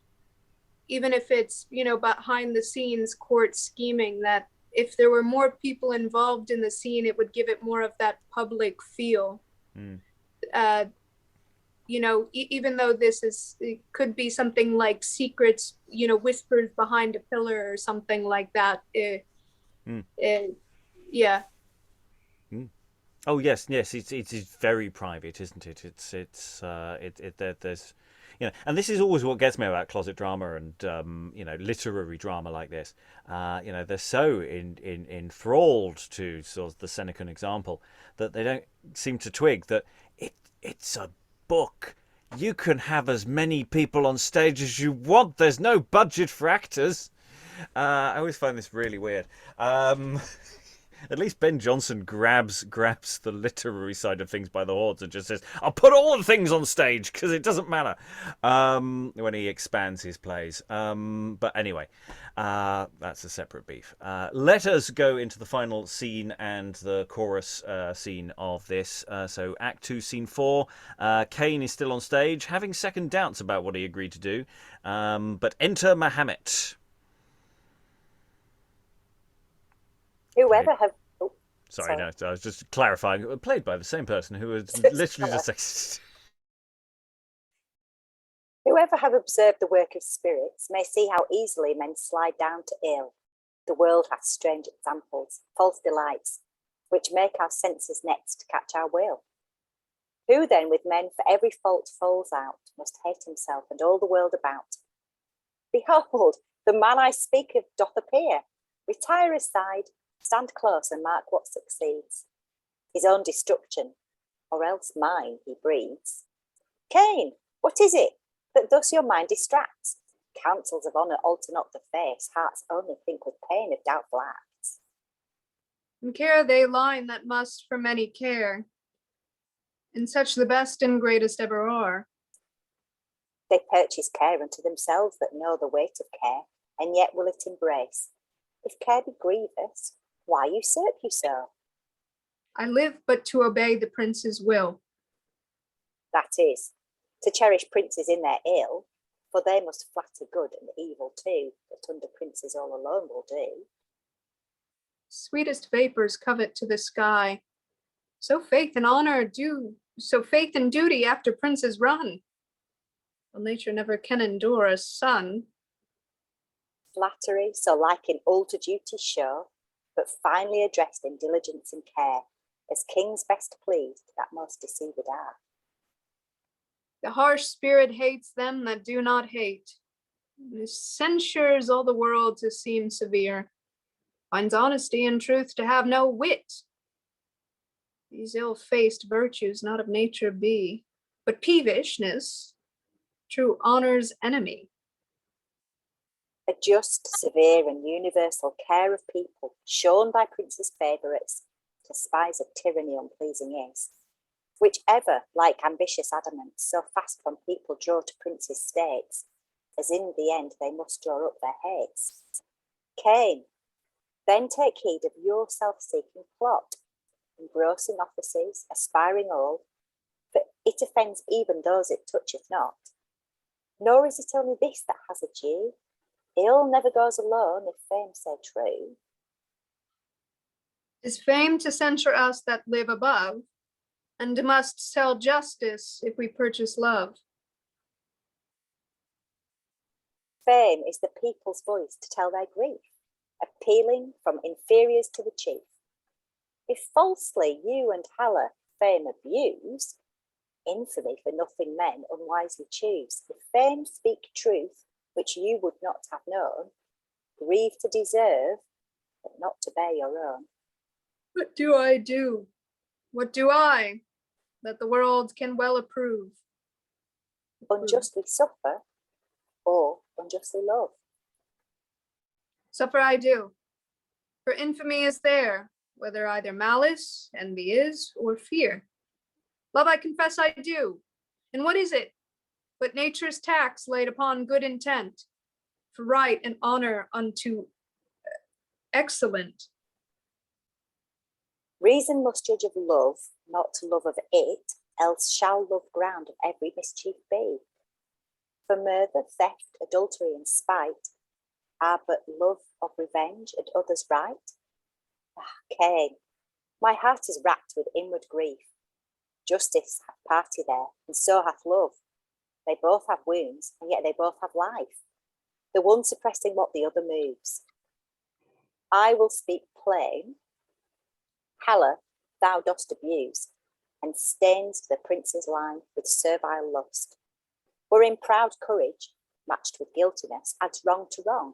even if it's behind the scenes court scheming, that if there were more people involved in the scene, it would give it more of that public feel. Even though it could be something like secrets, whispers behind a pillar or something like that. Yeah. Oh yes, it is very private, isn't it? There's, and this is always what gets me about closet drama and literary drama like this. They're so enthralled to sort of the Senecan example that they don't seem to twig that it's a book. You can have as many people on stage as you want. There's no budget for actors. I always find this really weird. At least Ben Jonson grabs the literary side of things by the horns and just says, I'll put all the things on stage because it doesn't matter, when he expands his plays. But anyway, that's a separate beef. Let us go into the final scene and the chorus scene of this. So Act 2, Scene 4. Caine is still on stage, having second doubts about what he agreed to do. But enter Mahomet. Whoever have... Sorry, no, I was just clarifying. Played by the same person who was literally just like... Whoever have observed the work of spirits may see how easily men slide down to ill. The world hath strange examples, false delights, which make our senses nets to catch our will. Who then with men for every fault falls out, must hate himself and all the world about. Behold, the man I speak of doth appear. Retire aside, stand close and mark what succeeds. His own destruction, or else mine, he breathes. Caine, what is it that thus your mind distracts? Counsels of honour alter not the face, hearts only think with pain of doubtful acts. And care they line that must for many care, and such the best and greatest ever are. They purchase care unto themselves that know the weight of care, and yet will it embrace. If care be grievous, why usurp you so? I live but to obey the prince's will. That is, to cherish princes in their ill, for they must flatter good and evil too, that under princes all alone will do. Sweetest vapors covet to the sky, so faith and duty after princes run. Well, nature never can endure a son. Flattery, so like in older duties show, but finely addressed in diligence and care, as kings best pleased that most deceived are. The harsh spirit hates them that do not hate, censures all the world to seem severe, finds honesty and truth to have no wit. These ill-faced virtues not of nature be, but peevishness, true honor's enemy. A just, severe, and universal care of people, shown by princes' favourites, to spies of tyranny unpleasing is, which ever, like ambitious adamants, so fast from people draw to princes' states, as in the end they must draw up their hates. Caine, then take heed of your self-seeking plot, engrossing offices, aspiring all, for it offends even those it toucheth not. Nor is it only this that has a due. Ill never goes alone, if fame say true. Is fame to censure us that live above, and must sell justice if we purchase love. Fame is the people's voice to tell their grief, appealing from inferiors to the chief. If falsely you and Hala fame abuse, infamy for nothing men unwisely choose. If fame speak truth, which you would not have known, grieve to deserve, but not to bear your own. What do I do? What do I, that the world can well approve? Unjustly suffer, or unjustly love. Suffer I do. For infamy is there, whether either malice, envy is, or fear. Love I confess I do. And what is it but nature's tax laid upon good intent, for right and honor unto excellent? Reason must judge of love, not to love of it, else shall love ground of every mischief be. For murder, theft, adultery, and spite are but love of revenge and others' right. Caine, my heart is racked with inward grief. Justice hath party there, and so hath love. They both have wounds, and yet they both have life, the one suppressing what the other moves. I will speak plain. Hala thou dost abuse, and stains the prince's line with servile lust. Wherein proud courage, matched with guiltiness, adds wrong to wrong,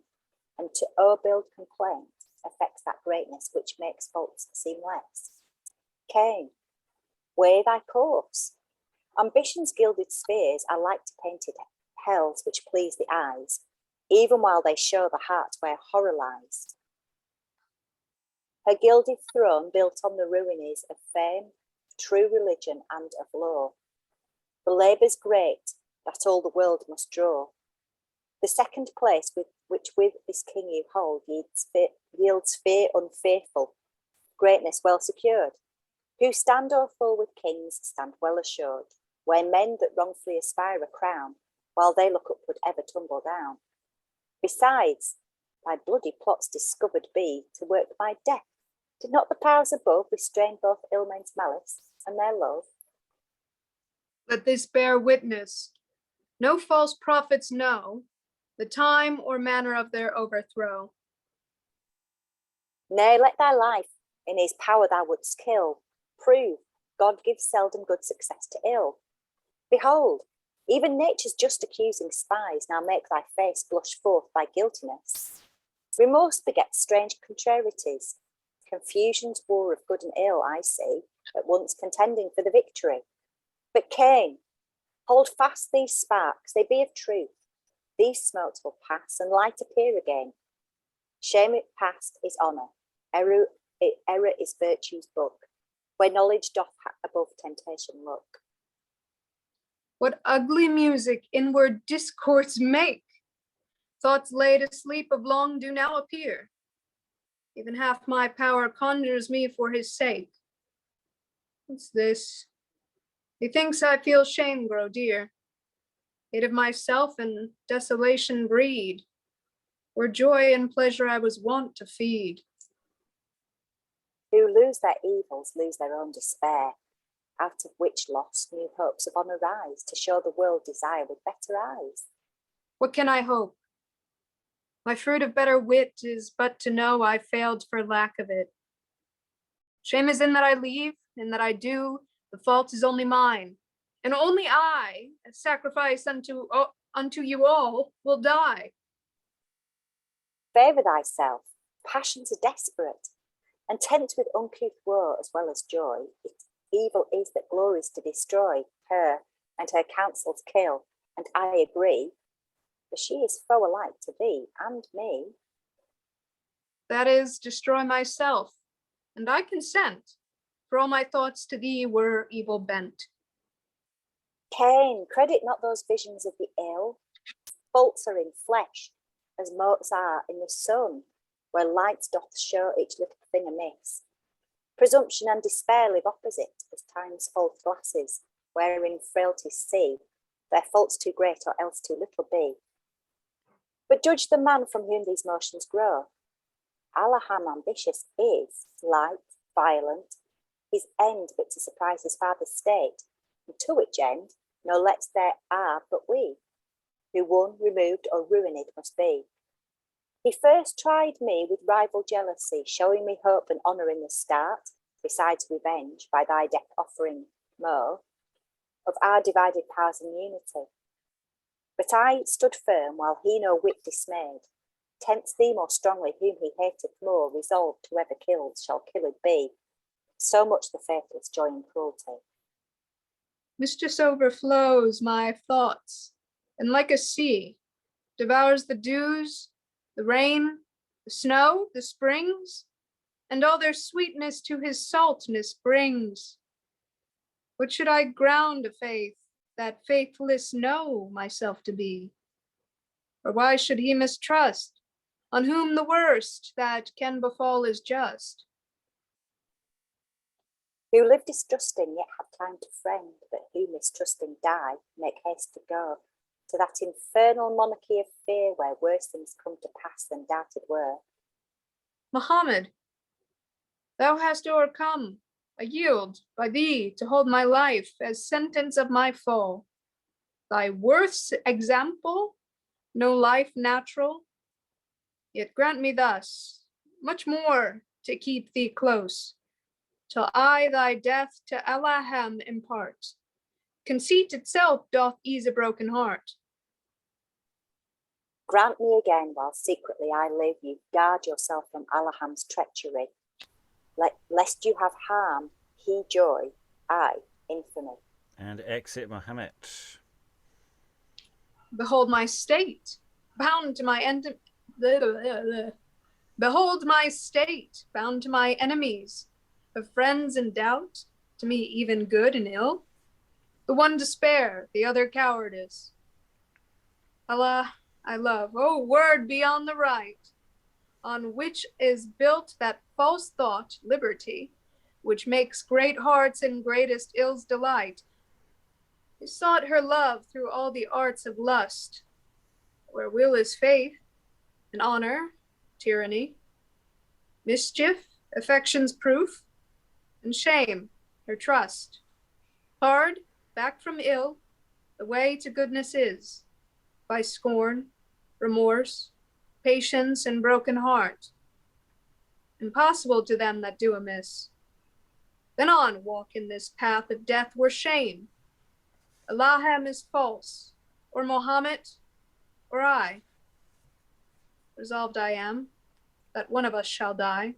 and to o'erbuild complaint affects that greatness which makes faults seem less. Caine, weigh thy course. Ambition's gilded spheres are like to painted hells which please the eyes, even while they show the heart where horror lies. Her gilded throne built on the ruin is of fame, true religion, and of law. The labours great that all the world must draw. The second place which with this king you hold yields fear unfearful, greatness well secured. Who stand or fall with kings stand well assured, where men that wrongfully aspire a crown, while they look upward ever tumble down. Besides, thy bloody plots discovered be to work my death. Did not the powers above restrain both ill men's malice and their love? Let this bear witness. No false prophets know the time or manner of their overthrow. Nay, let thy life in his power thou wouldst kill. Prove God gives seldom good success to ill. Behold, even nature's just accusing spies now make thy face blush forth thy guiltiness. Remorse begets strange contrarieties. Confusion's war of good and ill I see, at once contending for the victory. But Caine, hold fast these sparks, they be of truth. These smokes will pass and light appear again. Shame it past is honour, error is virtue's book, where knowledge doth above temptation look. What ugly music inward discords make! Thoughts laid asleep of long do now appear. Even half my power conjures me for his sake. What's this? Methinks I feel shame grow dear. Hate of myself and desolation breed, where joy and pleasure I was wont to feed. Who lose their evils lose their own despair, out of which loss new hopes of honour rise, to show the world desire with better eyes. What can I hope? My fruit of better wit is but to know I failed for lack of it. Shame is in that I leave, and that I do, the fault is only mine, and only I, as sacrifice unto you all, will die. Favour thyself, passions are desperate, and tempt with uncouth woe as well as joy. Its evil is that glories to destroy her, and her counsels kill, and I agree, for she is foe alike to thee and me. That is, destroy myself, and I consent, for all my thoughts to thee were evil bent. Caine, credit not those visions of the ill. Faults are in flesh, as motes are in the sun, where light doth show each little thing amiss. Presumption and despair live opposite, as time's false glasses, wherein frailties see, their faults too great or else too little be. But judge the man from whom these motions grow. Alaham ambitious is, light, violent, his end but to surprise his father's state, and to which end no lets there are but we, who won, removed, or ruined must be. He first tried me with rival jealousy, showing me hope and honour in the start, besides revenge, by thy death offering more, of our divided powers and unity. But I stood firm, while he no whit dismayed, tempts thee more strongly whom he hateth more, resolved whoever kills shall killed be. So much the faithless joy in cruelty. Mischief overflows my thoughts, and like a sea, devours the dews, the rain, The snow, the springs, and all their sweetness to his saltness brings. What should I ground a faith that faithless know myself to be? Or why should he mistrust, on whom the worst that can befall is just? Who live distrusting, yet have time to friend, but who mistrusting die, make haste to go to that infernal monarchy of fear, where worse things come to pass than doubted were. Mahomet, thou hast overcome. I yield by thee to hold my life as sentence of my fall. Thy worth's example, no life natural, yet grant me thus much more to keep thee close, till I thy death to Alaham impart. Conceit itself doth ease a broken heart. Grant me again, while secretly I live, you guard yourself from Alaham's treachery, lest you have harm, he joy, I infamy. And exit Mahomet. Behold my state, bound to my end. Behold my state, bound to my enemies, of friends in doubt, to me even good and ill. The one despair, the other cowardice. Allah, I love, oh word beyond the right, on which is built that false thought, liberty, which makes great hearts and greatest ills delight. Who sought her love through all the arts of lust, where will is faith, and honor, tyranny, mischief, affection's proof, and shame, her trust. Hard, back from ill, the way to goodness is, by scorn, remorse, patience, and broken heart. Impossible to them that do amiss. Then on walk in this path of death were shame. Alaham is false, or Mahomet, or I. Resolved I am, that one of us shall die.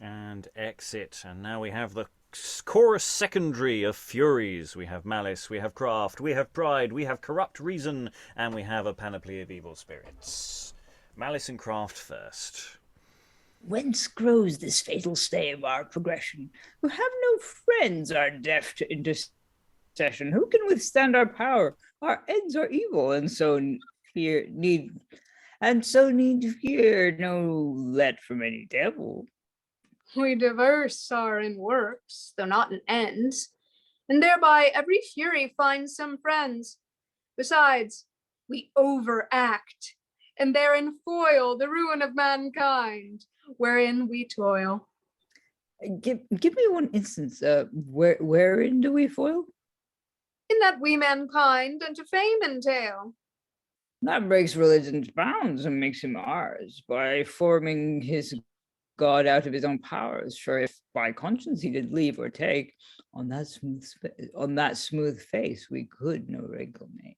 And exit. And now we have the chorus secondary of Furies. We have Malice, we have Craft, we have Pride, we have Corrupt Reason, and we have a panoply of evil spirits. Malice and Craft first. Whence grows this fatal stay of our progression? Who have no friends are deaf to intercession. Who can withstand our power? Our ends are evil, and so need fear no let from any devil. We diverse are in works, though not in ends, and thereby every fury finds some friends. Besides, we overact, and therein foil the ruin of mankind, wherein we toil. Give me one instance. Wherein do we foil? In that we mankind unto fame entail. That breaks religion's bounds and makes him ours by forming his God out of his own powers. For if by conscience he did leave or take, on that smooth face we could no wrinkle make.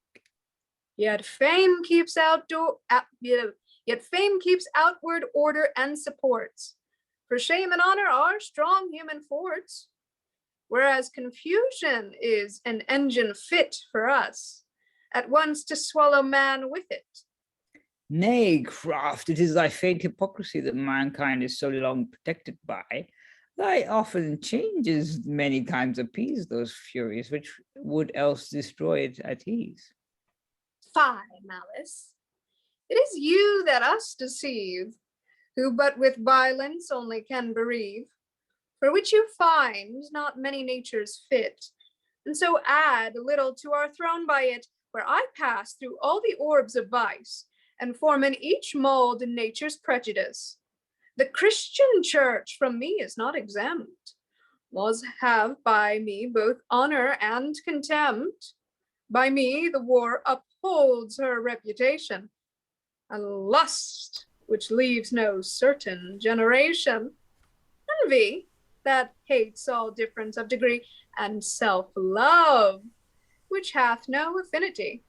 Yet fame keeps outward order and supports. For shame and honor are strong human forts, whereas confusion is an engine fit for us, at once to swallow man with it. Nay, Craft, it is thy faint hypocrisy that mankind is so long protected by. Thy often changes many times appease those furies which would else destroy it at ease. Fie, Malice, it is you that us deceive, who but with violence only can bereave, for which you find not many natures fit, and so add a little to our throne by it, where I pass through all the orbs of vice, and form in each mold in nature's prejudice. The Christian church from me is not exempt. Laws have by me both honor and contempt. By me the war upholds her reputation, a lust which leaves no certain generation. Envy that hates all difference of degree, and self-love which hath no affinity.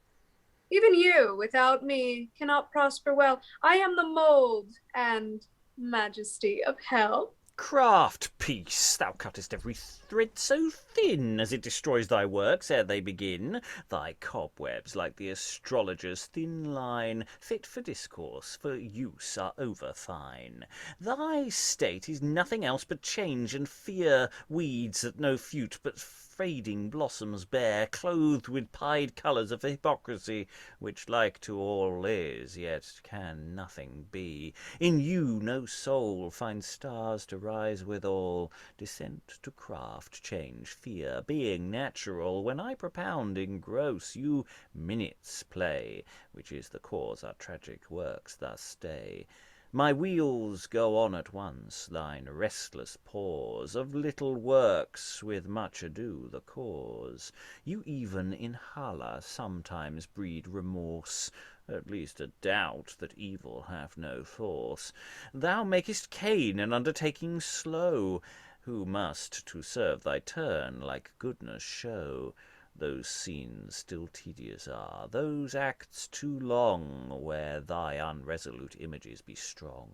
Even you, without me, cannot prosper well. I am the mold and majesty of hell. Craft piece, thou cuttest every thread so thin as it destroys thy works ere they begin. Thy cobwebs, like the astrologer's thin line, fit for discourse, for use are over fine. Thy state is nothing else but change and fear, weeds that no fruit but fading blossoms bear, clothed with pied colours of hypocrisy, which like to all is, yet can nothing be. In you no soul finds stars to rise withal, descent to craft, change, fear, being natural. When I propound in gross, you minutes play, which is the cause our tragic works thus stay. My wheels go on at once, thine restless pause of little works with much ado the cause. You even in Hala sometimes breed remorse, at least a doubt that evil have no force. Thou makest Caine an undertaking slow, who must to serve thy turn like goodness show. Those scenes still tedious are, those acts too long, where thy unresolute images be strong.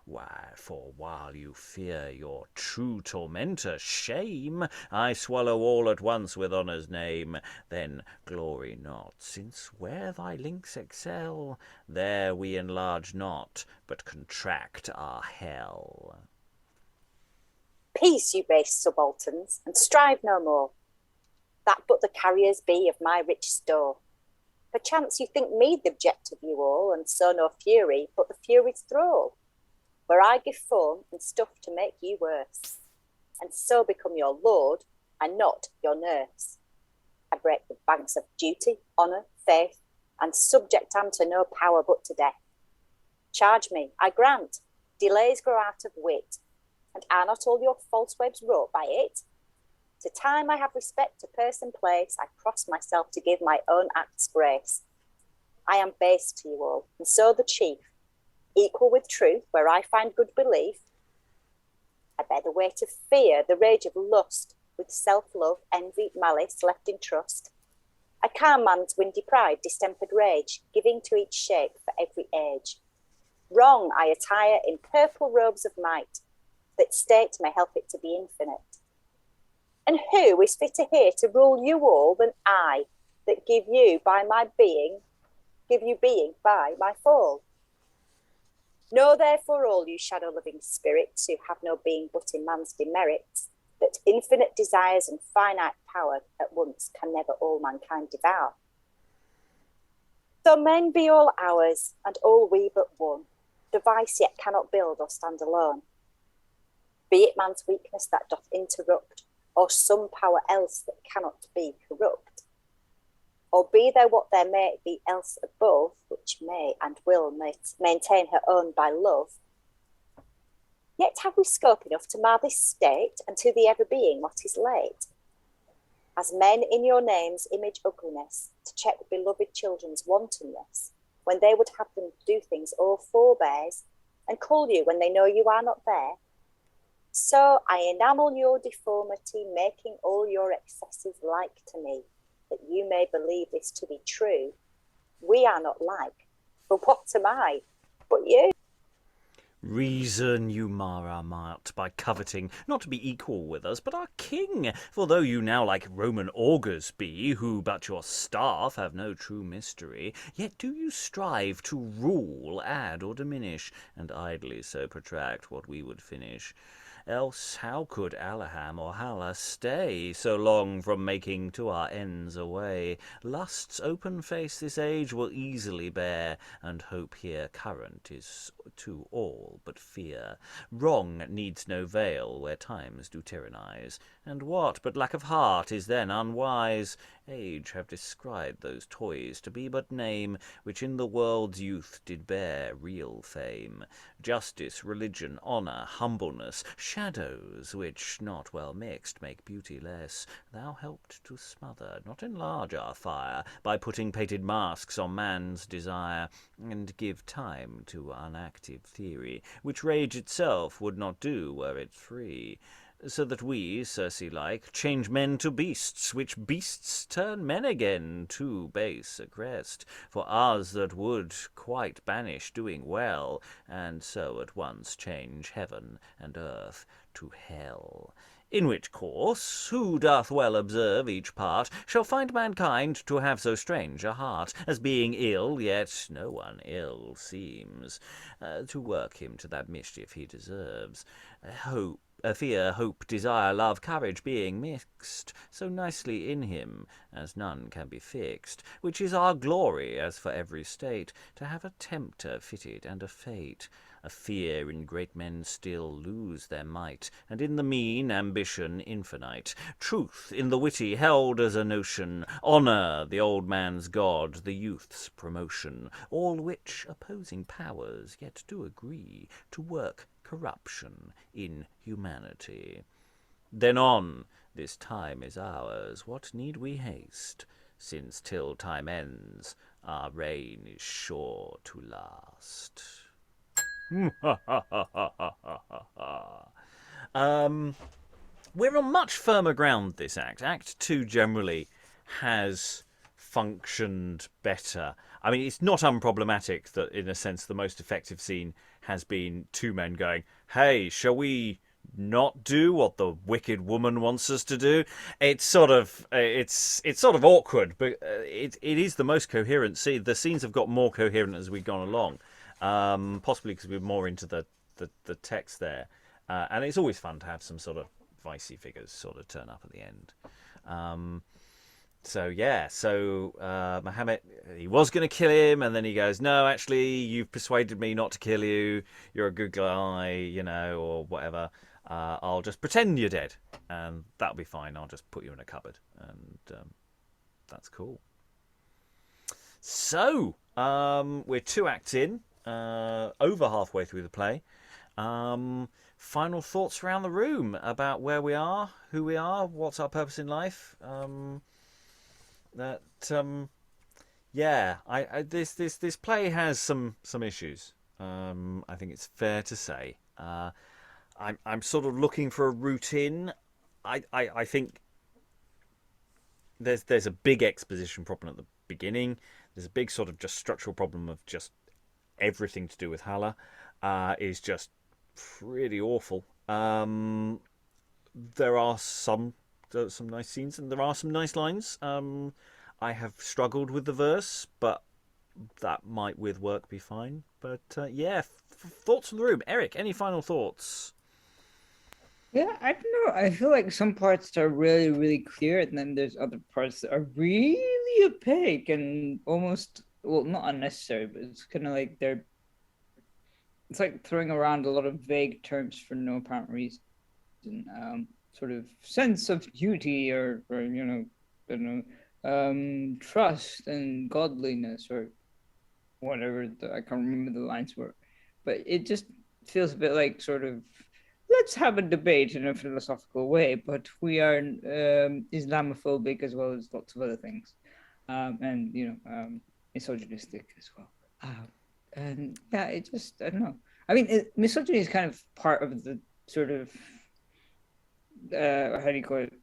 Why, for while you fear your true tormentor, shame, I swallow all at once with honour's name. Then glory not, since where thy links excel, there we enlarge not, but contract our hell. Peace, you base subalterns, and strive no more, that but the carriers be of my rich store. Perchance you think me the object of you all, and so no fury, but the fury's thrall, where I give form and stuff to make you worse, and so become your lord, and not your nurse. I break the banks of duty, honour, faith, and subject am to no power but to death. Charge me, I grant, delays grow out of wit, and are not all your false webs wrought by it? To time I have respect to person place, I cross myself to give my own acts grace. I am base to you all, and so the chief, equal with truth where I find good belief. I bear the weight of fear, the rage of lust, with self-love, envy, malice left in trust. I calm man's windy pride, distempered rage, giving to each shape for every age. Wrong I attire in purple robes of might, that state may help it to be infinite. And who is fitter here to rule you all than I, that give you being by my fall? Know therefore all you shadow-loving spirits, who have no being but in man's demerits, that infinite desires and finite power at once can never all mankind devour. Though men be all ours, and all we but one, device yet cannot build or stand alone. Be it man's weakness that doth interrupt, or some power else that cannot be corrupt. Or be there what there may be else above, which may and will maintain her own by love. Yet have we scope enough to mar this state, and to the ever-being what is late. As men in your names image ugliness, to check beloved children's wantonness, when they would have them do things all forbears, and call you when they know you are not there. So I enamel your deformity, making all your excesses like to me, that you may believe this to be true. We are not like, but what am I but you? Reason you mar our mart by coveting not to be equal with us, but our king. For though you now like Roman augurs be, who but your staff have no true mystery, yet do you strive to rule, add or diminish, and idly so protract what we would finish. Else how could Alaham or Hala stay so long from making to our ends a way? Lust's open face this age will easily bear, and hope here current is to all but fear. Wrong needs no veil where times do tyrannize, and what but lack of heart is then unwise? Age have described those toys to be but name, which in the world's youth did bear real fame. Justice, religion, honour, humbleness, shadows, which, not well mixed, make beauty less, thou helped to smother, not enlarge our fire, by putting painted masks on man's desire, and give time to unactive theory, which rage itself would not do were it free. so that we, Circe-like, change men to beasts, which beasts turn men again, too base a crest, for ours that would quite banish doing well, and so at once change heaven and earth to hell. In which course, who doth well observe each part, shall find mankind to have so strange a heart, as being ill, yet no one ill seems, to work him to that mischief he deserves. Fear, hope, desire, love, courage being mixed so nicely in him as none can be fixed, which is our glory, as for every state, to have a tempter fitted and a fate. A fear in great men still lose their might, and in the mean ambition infinite. Truth in the witty held as a notion, honour the old man's god, the youth's promotion, all which opposing powers yet do agree to work corruption in humanity. Then on, this time is ours, what need we haste, since till time ends, our reign is sure to last. We're on much firmer ground this act. Act 2 generally has functioned better. I mean, it's not unproblematic that, in a sense, the most effective scene has been two men going, hey, shall we not do what the wicked woman wants us to do? It's sort of awkward, but it is the most coherent scene. The scenes have got more coherent as we've gone along. Possibly because we're more into the text there, and it's always fun to have some sort of vicey figures sort of turn up at the end. So Mahomet, he was going to kill him, and then he goes, no, actually, you've persuaded me not to kill you, you're a good guy, or whatever. I'll just pretend you're dead, and that'll be fine. I'll just put you in a cupboard, and that's cool. So we're 2 acts in, over halfway through the play. Final thoughts around the room about where we are, who we are, what's our purpose in life. This play has some issues. I think it's fair to say. I'm sort of looking for a route in. I think there's a big exposition problem at the beginning. There's a big sort of just structural problem of just everything to do with Hala is just pretty awful. There are some nice scenes and there are some nice lines. I have struggled with the verse, but that might with work be fine. But thoughts from the room. Eric, any final thoughts? Yeah, I don't know. I feel like some parts are really, really clear, and then there's other parts that are really opaque and almost, well, not unnecessary, but it's kind of like it's like throwing around a lot of vague terms for no apparent reason. Sort of sense of duty or trust and godliness or whatever. I can't remember the lines were, but it just feels a bit like sort of, let's have a debate in a philosophical way, but we are Islamophobic as well as lots of other things, and misogynistic as well. And yeah, it just, I don't know. I mean, misogyny is kind of part of the sort of how do you call it,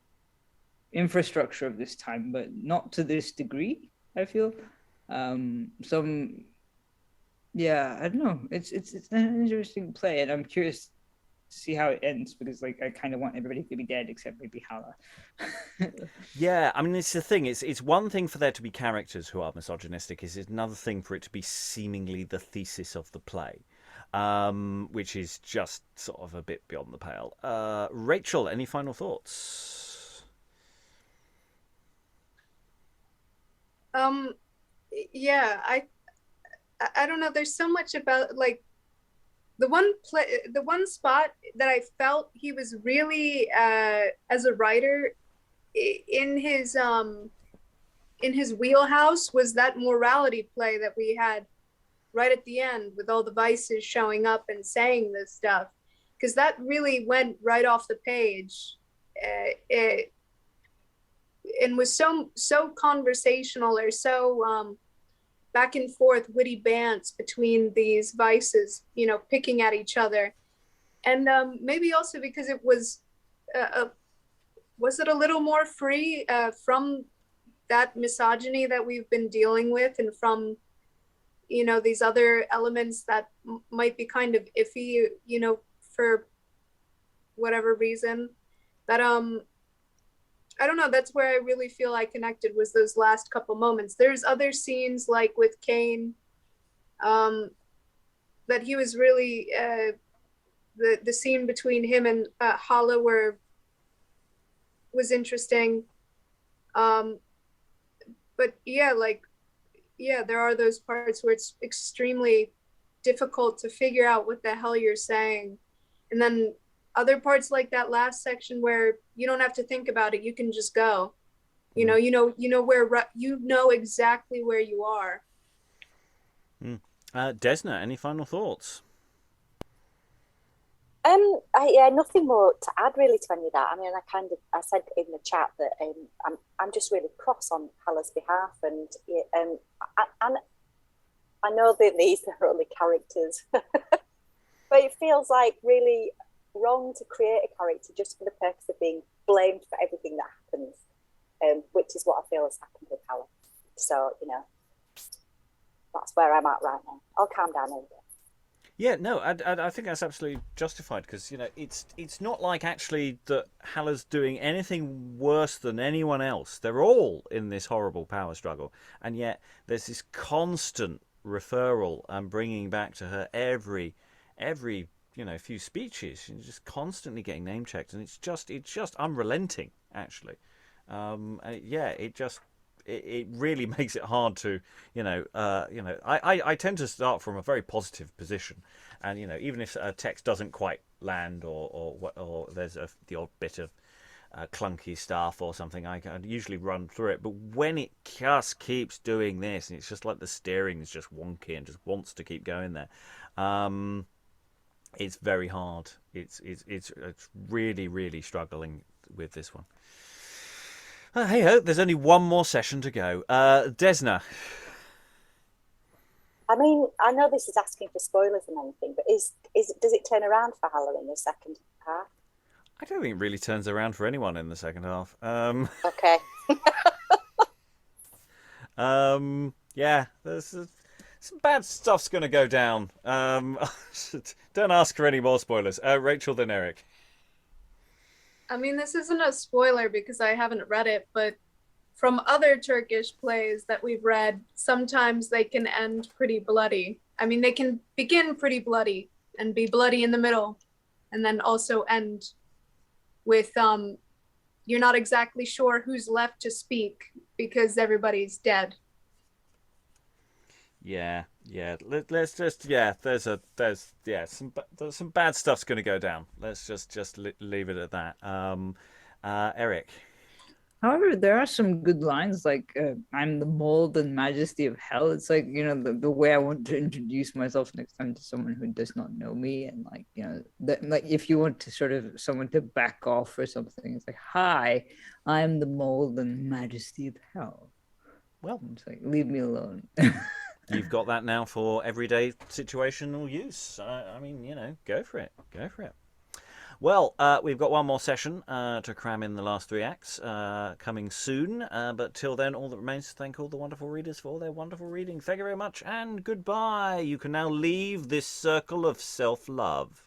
infrastructure of this time, but not to this degree, I feel. I don't know. It's an interesting play, and I'm curious to see how it ends, because like I kind of want everybody to be dead except maybe Hala. Yeah, I mean, it's the thing. It's one thing for there to be characters who are misogynistic. It's another thing for it to be seemingly the thesis of the play, which is just sort of a bit beyond the pale. Rachael, any final thoughts? Yeah, I don't know. There's so much about like the one spot that I felt he was really as a writer in his wheelhouse was that morality play that we had right at the end with all the vices showing up and saying this stuff, because that really went right off the page. And was so conversational, or so back and forth witty bants between these vices, picking at each other. And maybe also because it was was it a little more free from that misogyny that we've been dealing with, and from, you know, these other elements that might be kind of iffy, you know, for whatever reason. That I don't know, that's where I really feel I connected, was those last couple moments. There's other scenes like with Caine, that he was really the scene between him and Hala was interesting. But yeah, like, yeah, there are those parts where it's extremely difficult to figure out what the hell you're saying. And then other parts like that last section where you don't have to think about it, you can just go. You know where, you know exactly where you are. Desna, any final thoughts? Nothing more to add really to any of that. I mean, I said in the chat that I'm just really cross on Hala's behalf, and I know that these are only characters, but it feels like really wrong to create a character just for the purpose of being blamed for everything that happens, which is what I feel has happened with Hala. So, you know, that's where I'm at right now. I'll calm down a bit. Yeah, no, I think that's absolutely justified, because, you know, it's not like actually that Hala's doing anything worse than anyone else. They're all in this horrible power struggle, and yet there's this constant referral and bringing back to her every you know, few speeches. She's just constantly getting name checked, and it's just unrelenting, actually. It really makes it hard to, I tend to start from a very positive position, and, you know, even if a text doesn't quite land, or there's the odd bit of clunky stuff or something, I can usually run through it. But when it just keeps doing this, and it's just like the steering is just wonky and just wants to keep going there, it's very hard. It's really, really struggling with this one. Hey ho, there's only one more session to go. Desna. I mean, I know this is asking for spoilers and anything, but does it turn around for Hala in the second half? I don't think it really turns around for anyone in the second half. Okay. Yeah, there's some bad stuff's going to go down. Don't ask for any more spoilers. Rachael, then Eric. I mean, this isn't a spoiler because I haven't read it, but from other Turkish plays that we've read, sometimes they can end pretty bloody. I mean, they can begin pretty bloody and be bloody in the middle, and then also end with you're not exactly sure who's left to speak because everybody's dead. Yeah. Let's just there's some bad stuff's going to go down. Let's just leave it at that. Eric. However, there are some good lines, like I'm the mold and majesty of hell. It's like, you know, the way I want to introduce myself next time to someone who does not know me, and like, you know, like if you want to sort of someone to back off or something, it's like, hi, I'm the mold and majesty of hell. Well, it's like, leave me alone. You've got that now for everyday situational use. I mean, you know, go for it. Well, we've got one more session to cram in the last 3 acts coming soon. But till then, all that remains is to thank all the wonderful readers for their wonderful reading. Thank you very much, and goodbye. You can now leave this circle of self-love.